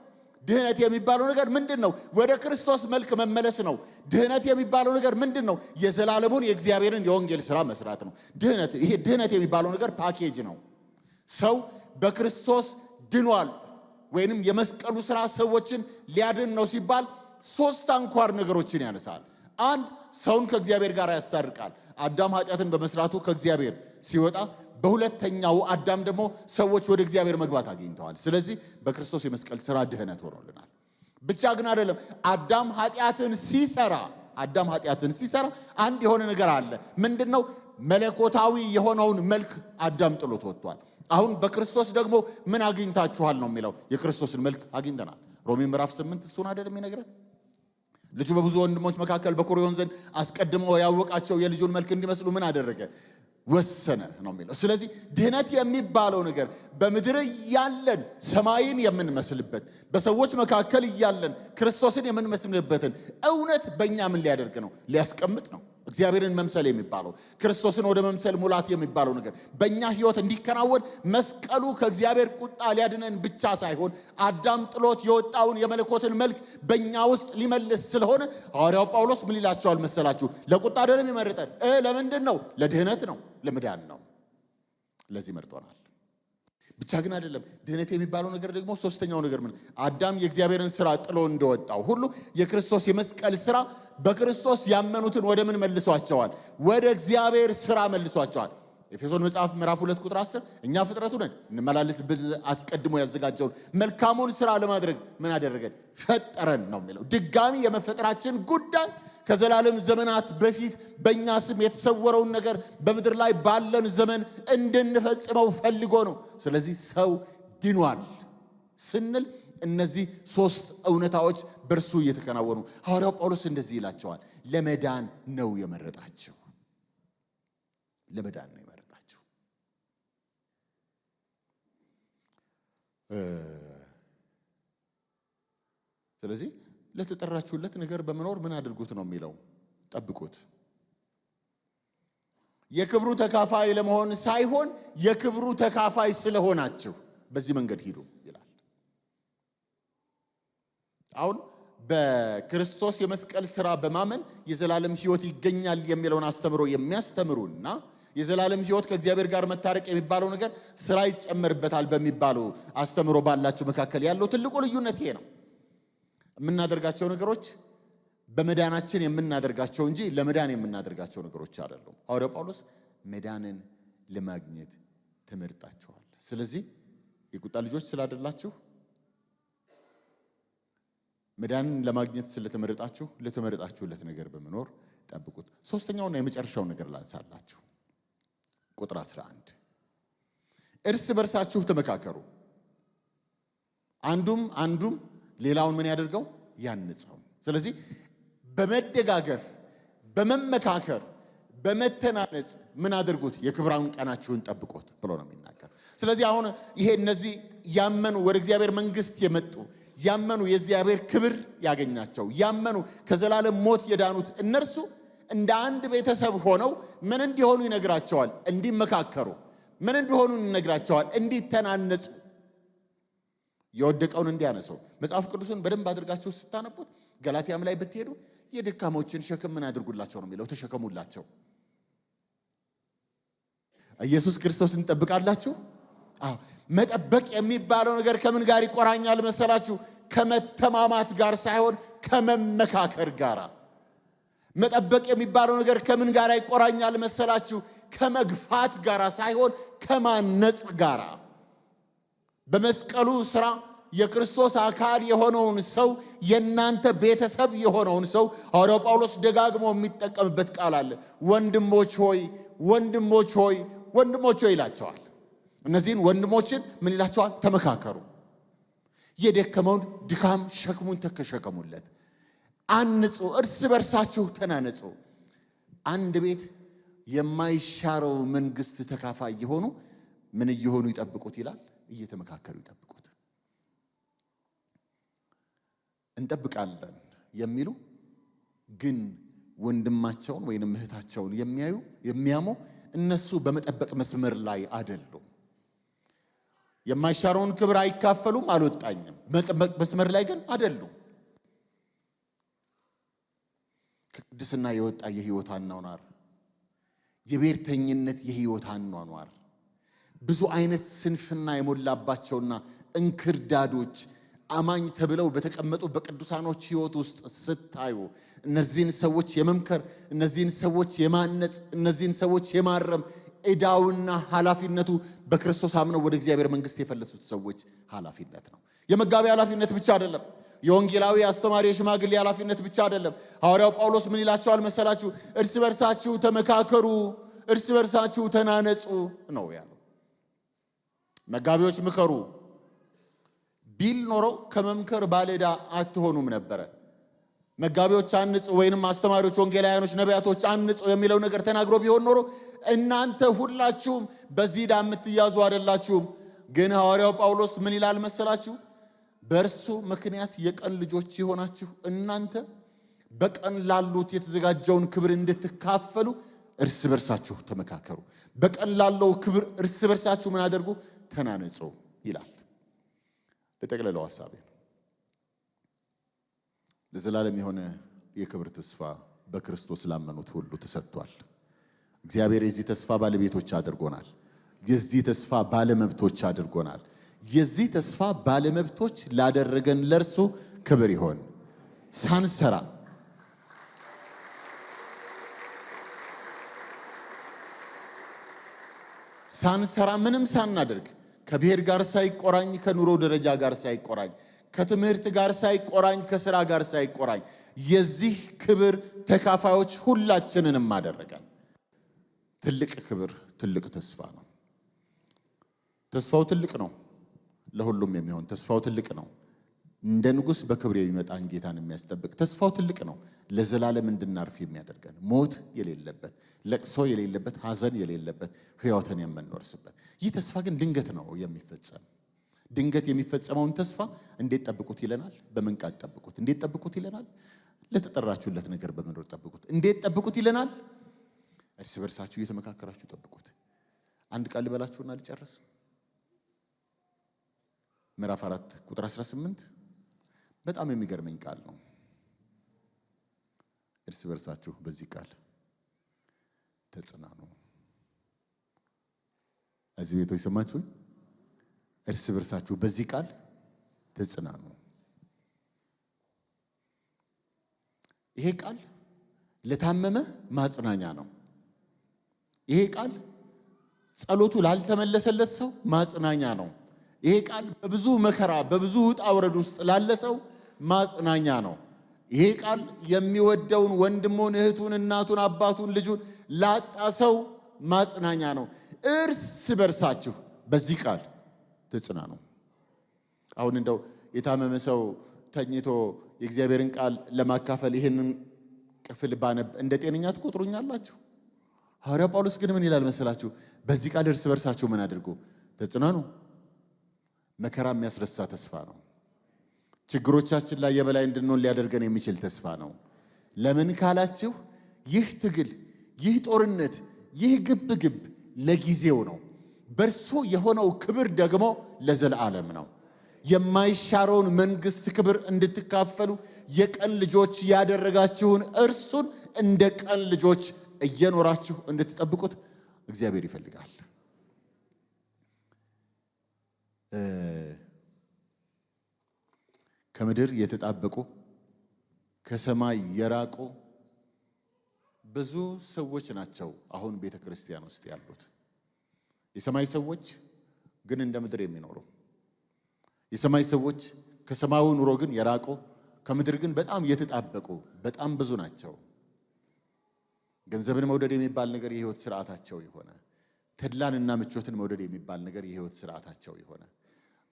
S1: ድህነት የሚባለው ነገር ምንድን ነው? ወደ ክርስቶስ መልክ መመለስ ነው። ድህነት የሚባለው ነገር ምንድን ነው? የዘላለሙን የእግዚአብሔርን የወንጌል ሥራ መስራት ነው። ይሄ ድህነት የሚባለው ነገር ፓኬጅ ነው። ሰው በክርስቶስ ድኗል ወይንም የመስቀሉ ሥራ ሰዎችን ሊያድን ነው ሲባል 3 አንኳር ነገሮችን ያነሳል። አንድ፣ ሰውን ከእግዚአብሔር ጋር ያስታርቃል። አዳም ኃጢአትን በመስራቱ ከእግዚአብሔር ሲወጣ፣ በሁለተኛው አዳም ደግሞ ሰዎች ወደ እግዚአብሔር መግባት አግኝተዋል። ስለዚህ በክርስቶስ የመስቀል ሥራ ድህነት ሆኖልናል። ብቻ ግን አይደለም። አዳም ኃጢአትን ሲሰራ አንድ የሆነ ነገር አለ። ምንድነው? መለኮታዊ የሆነውን መልክ አዳም ጥሎት ወጥቷል። አሁን በክርስቶስ ደግሞ ምን አግኝታችኋል ነው የሚለው? የክርስቶስን መልክ አግኝተናል። ሮሜ ምዕራፍ 8 እሱን አይደለም የሚነግረን? ልጁ በብዙ ወንድሞች መካከል በኩር ይሆን ዘንድ አስቀድሞ ያወቃቸው የልጁን መልክ እንዲመስሉ ምን አደረገ? ወሰነ ነው የሚለው። ስለዚህ ድህነት የሚባለው ነገር በምድር እያለን ሰማይን የምንመስልበት፣ በሰዎች መካከል እያለን ክርስቶስን የምንመስልበትን እውነት በእኛ ምን ሊያደርግ ነው? ሊያስቀምጥ ነው። እግዚአብሔርን መምሰል የሚባለው ክርስቶስን ወደ መምሰል ሙላት የሚባለው ነገር በእኛ ሕይወት እንዲከናወን መስቀሉ ከእግዚአብሔር ቁጣ ሊያድነን ብቻ ሳይሆን አዳም ጥሎት የወጣውን የመለኮትን መልክ በእኛ ውስጥ ሊመልስ ስለሆነ ሐዋርያው ጳውሎስ ምን ይላቸዋል መሰላችሁ? ለቁጣ አይደለም የመረጠን። ለምንድን ነው? ለድህነት ነው፣ ለመዳን ነው። ለዚህ መርጦናል። ብቻ ግን አይደለም። ድህነት የሚባለው ነገር ደግሞ ሶስተኛው ነገር ምን? አዳም የእግዚአብሔርን ሥራ ጥሎ እንደወጣው ሁሉ የክርስቶስ የመስቀል ሥራ በክርስቶስ ያመኑትን ወደ ምን መልሷቸዋል? ወደ እግዚአብሔር ሥራ መልሷቸዋል። ኤፌሶን መጽሐፍ ምዕራፍ 2 ቁጥር 10 እኛ ፍጥረቱ ነን እንመላለስበት አስቀድሞ ያዘጋጀውን መልካሙን ሥራ ለማድረግ ምን አደረገን? ፈጠረን ነው የሚለው። ድጋሚ የመፈጠራችን ጉዳይ ከዘላለም ዘመናት በፊት በእኛ ስም የተሰወረውን ነገር በምድር ላይ ባለን ዘመን እንድንፈጽመው ፈልጎ ነው። ስለዚህ ሰው ድኗል ስንል እነዚህ 3 እውነታዎች በእርሱ እየተከናወኑ፣ ሐዋርያው ጳውሎስ እንደዚህ ይላቸዋል። ለመዳን ነው የመረጣቸው። ለመዳን ነው የመረጣቸው። ስለዚህ ለተጠራችሁለት ነገር በመኖር ምን አድርጉት ነው የሚለው? ጠብቁት። የክብሩ ተካፋይ ለመሆን ሳይሆን የክብሩ ተካፋይ ስለሆናችሁ በዚህ መንገድ ሂዱ ይላል። አሁን በክርስቶስ የመስቀል ሥራ በማመን የዘላለም ሕይወት ይገኛል የሚለውን አስተምሮ የሚያስተምሩና የዘላለም ሕይወት ከእግዚአብሔር ጋር መታረቅ የሚባለው ነገር ስራ ይጨመርበታል በሚባለው አስተምሮ ባላችሁ መካከል ያለው ትልቁ ልዩነት ይሄ ነው። የምናደርጋቸው ነገሮች በመዳናችን የምናደርጋቸው እንጂ ለመዳን የምናደርጋቸው ነገሮች አይደሉም። ሐዋርያው ጳውሎስ መዳንን ለማግኘት ተመርጣችኋል። ስለዚህ የቁጣ ልጆች ስላደላችሁ መዳንን ለማግኘት ስለተመረጣችሁ ለተመረጣችሁለት ነገር በመኖር ጠብቁት። ሶስተኛውና የመጨረሻው ነገር ላንሳላችሁ። ቁጥር 11 እርስ በርሳችሁ ተመካከሩ፣ አንዱም ሌላውን ምን ያደርገው? ያንጸው። ስለዚህ በመደጋገፍ በመመካከር በመተናነጽ ምን አድርጉት? የክብራውን ቀናችሁን ጠብቁት ብሎ ነው የሚናገር። ስለዚህ አሁን ይሄ እነዚህ ያመኑ ወደ እግዚአብሔር መንግስት የመጡ ያመኑ የእግዚአብሔር ክብር ያገኛቸው ያመኑ ከዘላለም ሞት የዳኑት እነርሱ እንደ አንድ ቤተሰብ ሆነው ምን እንዲሆኑ ይነግራቸዋል? እንዲመካከሩ። ምን እንዲሆኑ ይነግራቸዋል? እንዲተናነጹ፣ የወደቀውን እንዲያነሰው። መጽሐፍ ቅዱስን በደንብ አድርጋችሁ ስታነቡት ገላትያም ላይ ብትሄዱ የደካሞችን ሸክም ምን አድርጉላቸው ነው የሚለው? ተሸከሙላቸው። ኢየሱስ ክርስቶስን ትጠብቃላችሁ? አዎ። መጠበቅ የሚባለው ነገር ከምን ጋር ይቆራኛል መሰላችሁ? ከመተማማት ጋር ሳይሆን ከመመካከር ጋር። መጠበቅ የሚባለው ነገር ከምን ጋር ይቆራኛል መሰላችሁ? ከመግፋት ጋር ሳይሆን ከማነጽ ጋር። በመስቀሉ ሥራ የክርስቶስ አካል የሆነውን ሰው የናንተ ቤተሰብ የሆነውን ሰው ሐዋርያው ጳውሎስ ደጋግሞ የሚጠቀምበት ቃል አለ። ወንድሞች ሆይ ወንድሞች ሆይ ወንድሞች ሆይ ይላቸዋል። እነዚህን ወንድሞችን ምን ይላቸዋል? ተመካከሩ። የደከመውን ድካም ሸክሙን ተከሸከሙለት። አንጹ፣ እርስ በርሳችሁ ተናነጹ። አንድ ቤት የማይሻረው መንግስት ተካፋይ የሆኑ ምን እየሆኑ ይጠብቁት ይላል? እየተመካከሩ ይጠብቁት። እንጠብቃለን የሚሉ ግን ወንድማቸውን ወይንም እህታቸውን የሚያሙ እነሱ በመጠበቅ መስመር ላይ አይደሉም። የማይሻረውን ክብር አይካፈሉም፣ አልወጣኝም። በመጠበቅ መስመር ላይ ግን አይደሉም። ከቅድስና የወጣ የህይወት አኗኗር፣ የብሔርተኝነት የህይወት አኗኗር፣ ብዙ አይነት ስንፍና የሞላባቸውና እንክርዳዶች አማኝ ተብለው በተቀመጡ በቅዱሳኖች ህይወት ውስጥ ስታዩ እነዚህን ሰዎች የመምከር፣ እነዚህን ሰዎች የማነጽ፣ እነዚህን ሰዎች የማረም ዕዳውና ኃላፊነቱ በክርስቶስ አምነው ወደ እግዚአብሔር መንግስት የፈለሱት ሰዎች ኃላፊነት ነው። የመጋቢ ኃላፊነት ብቻ አይደለም። የወንጌላዊ አስተማሪ የሽማግሌ ኃላፊነት ብቻ አይደለም። ሐዋርያው ጳውሎስ ምን ይላቸዋል መሰላችሁ? እርስ በርሳችሁ ተመካከሩ፣ እርስ በርሳችሁ ተናነጹ ነው ያለው። መጋቢዎች ምከሩ ቢል ኖሮ ከመምከር ባለዕዳ አትሆኑም ነበረ። መጋቢዎች አንጹ ወይንም አስተማሪዎች፣ ወንጌላውያኖች፣ ነቢያቶች አንጹ የሚለው ነገር ተናግሮ ቢሆን ኖሮ እናንተ ሁላችሁም በዚህ ዕዳ የምትያዙ አይደላችሁም። ግን ሐዋርያው ጳውሎስ ምን ይላል መሰላችሁ? በእርሱ ምክንያት የቀን ልጆች የሆናችሁ እናንተ በቀን ላሉት የተዘጋጀውን ክብር እንድትካፈሉ እርስ በርሳችሁ ተመካከሩ። በቀን ላለው ክብር እርስ በርሳችሁ ምን አድርጉ? ተናነጹ ይላል። ለጠቅለለው ሐሳቤ ለዘላለም የሆነ የክብር ተስፋ በክርስቶስ ላመኑት ሁሉ ተሰጥቷል። እግዚአብሔር የዚህ ተስፋ ባለቤቶች አድርጎናል። የዚህ ተስፋ ባለመብቶች አድርጎናል። የዚህ ተስፋ ባለመብቶች ላደረገን ለርሱ ክብር ይሆን። ሳንሰራ ምንም ሳናደርግ ከብሔር ጋር ሳይቆራኝ፣ ከኑሮ ደረጃ ጋር ሳይቆራኝ፣ ከትምህርት ጋር ሳይቆራኝ፣ ከሥራ ጋር ሳይቆራኝ የዚህ ክብር ተካፋዮች ሁላችንንም አደረገን። ትልቅ ክብር፣ ትልቅ ተስፋ ነው። ተስፋው ትልቅ ነው። ለሁሉም የሚሆን ተስፋው ትልቅ ነው። እንደ ንጉሥ በክብር የሚመጣን ጌታን የሚያስጠብቅ ተስፋው ትልቅ ነው። ለዘላለም እንድናርፍ የሚያደርገን ሞት የሌለበት፣ ለቅሶ የሌለበት፣ ሐዘን የሌለበት ሕይወትን የምንወርስበት። ይህ ተስፋ ግን ድንገት ነው የሚፈጸም። ድንገት የሚፈጸመውን ተስፋ እንዴት ጠብቁት ይለናል? በምን ቃል ጠብቁት? እንዴት ጠብቁት ይለናል? ለተጠራችሁለት ነገር በመኖር ጠብቁት። እንዴት ጠብቁት ይለናል? እርስ በርሳችሁ እየተመካከራችሁ ጠብቁት። አንድ ቃል ልበላችሁና ልጨርስ። ምዕራፍ 4 ቁጥር 18 በጣም የሚገርመኝ ቃል ነው። እርስ በርሳችሁ በዚህ ቃል ተጽናኑ። እዚህ ቤቶች ሰማችሁ? እርስ በርሳችሁ በዚህ ቃል ተጽናኑ። ይሄ ቃል ለታመመ ማጽናኛ ነው። ይሄ ቃል ጸሎቱ ላልተመለሰለት ሰው ማጽናኛ ነው። ይሄ ቃል በብዙ መከራ በብዙ ውጣ ውረድ ውስጥ ላለ ሰው ማጽናኛ ነው። ይሄ ቃል የሚወደውን ወንድሙን፣ እህቱን፣ እናቱን፣ አባቱን፣ ልጁን ላጣ ሰው ማጽናኛ ነው። እርስ በርሳችሁ በዚህ ቃል ተጽናኑ። አሁን እንደው የታመመ ሰው ተኝቶ የእግዚአብሔርን ቃል ለማካፈል ይሄንን ክፍል ባነብ እንደ ጤነኛ ትቆጥሩኛላችሁ? ሐዋርያው ጳውሎስ ግን ምን ይላል መሰላችሁ? በዚህ ቃል እርስ በርሳችሁ ምን አድርጉ? ተጽናኑ። መከራ የሚያስረሳ ተስፋ ነው። ችግሮቻችን ላይ የበላይ እንድንሆን ሊያደርገን የሚችል ተስፋ ነው። ለምን ካላችሁ ይህ ትግል፣ ይህ ጦርነት፣ ይህ ግብግብ ለጊዜው ነው። በእርሱ የሆነው ክብር ደግሞ ለዘላለም ነው። የማይሻረውን መንግስት ክብር እንድትካፈሉ የቀን ልጆች ያደረጋችሁን እርሱን እንደ ቀን ልጆች እየኖራችሁ እንድትጠብቁት እግዚአብሔር ይፈልጋል። ከምድር የተጣበቁ ከሰማይ የራቁ ብዙ ሰዎች ናቸው አሁን ቤተክርስቲያን ውስጥ ያሉት። የሰማይ ሰዎች ግን እንደ ምድር የሚኖሩ፣ የሰማይ ሰዎች ከሰማዩ ኑሮ ግን የራቁ፣ ከምድር ግን በጣም የተጣበቁ በጣም ብዙ ናቸው። ገንዘብን መውደድ የሚባል ነገር የህይወት ስርዓታቸው የሆነ፣ ተድላንና ምቾትን መውደድ የሚባል ነገር የህይወት ስርዓታቸው የሆነ፣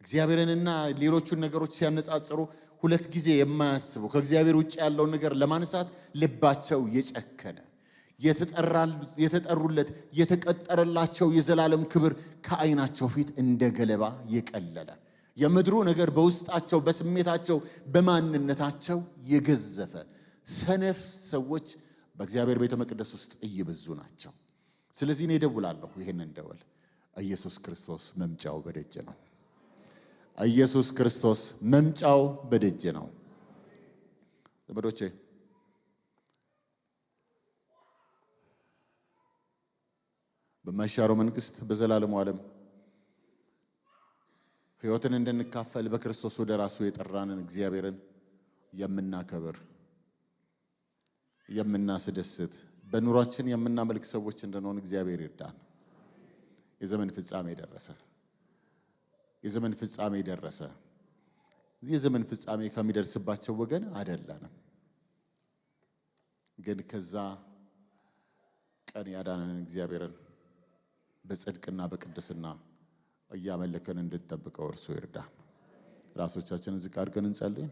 S1: እግዚአብሔርንና ሌሎቹን ነገሮች ሲያነጻጽሩ ሁለት ጊዜ የማያስቡ፣ ከእግዚአብሔር ውጭ ያለውን ነገር ለማንሳት ልባቸው የጨከነ፣ የተጠሩለት የተቀጠረላቸው የዘላለም ክብር ከዓይናቸው ፊት እንደ ገለባ የቀለለ፣ የምድሩ ነገር በውስጣቸው በስሜታቸው በማንነታቸው የገዘፈ ሰነፍ ሰዎች በእግዚአብሔር ቤተ መቅደስ ውስጥ እየበዙ ናቸው። ስለዚህ እኔ እደውላለሁ ይሄንን ደወል። ኢየሱስ ክርስቶስ መምጫው በደጅ ነው። ኢየሱስ ክርስቶስ መምጫው በደጅ ነው። ዘመዶቼ በማይሻረው መንግስት በዘላለሙ ዓለም ሕይወትን እንድንካፈል በክርስቶስ ወደ ራሱ የጠራንን እግዚአብሔርን የምናከብር የምናስደስት በኑሯችን የምናመልክ ሰዎች እንድንሆን እግዚአብሔር ይርዳን። የዘመን ፍጻሜ ደረሰ። የዘመን ፍጻሜ ደረሰ። የዘመን ፍጻሜ ከሚደርስባቸው ወገን አይደለንም፣ ግን ከዛ ቀን ያዳነንን እግዚአብሔርን በጽድቅና በቅድስና እያመለከን እንድንጠብቀው እርሱ ይርዳን። ራሶቻችንን ዝቅ አድርገን እንጸልይ።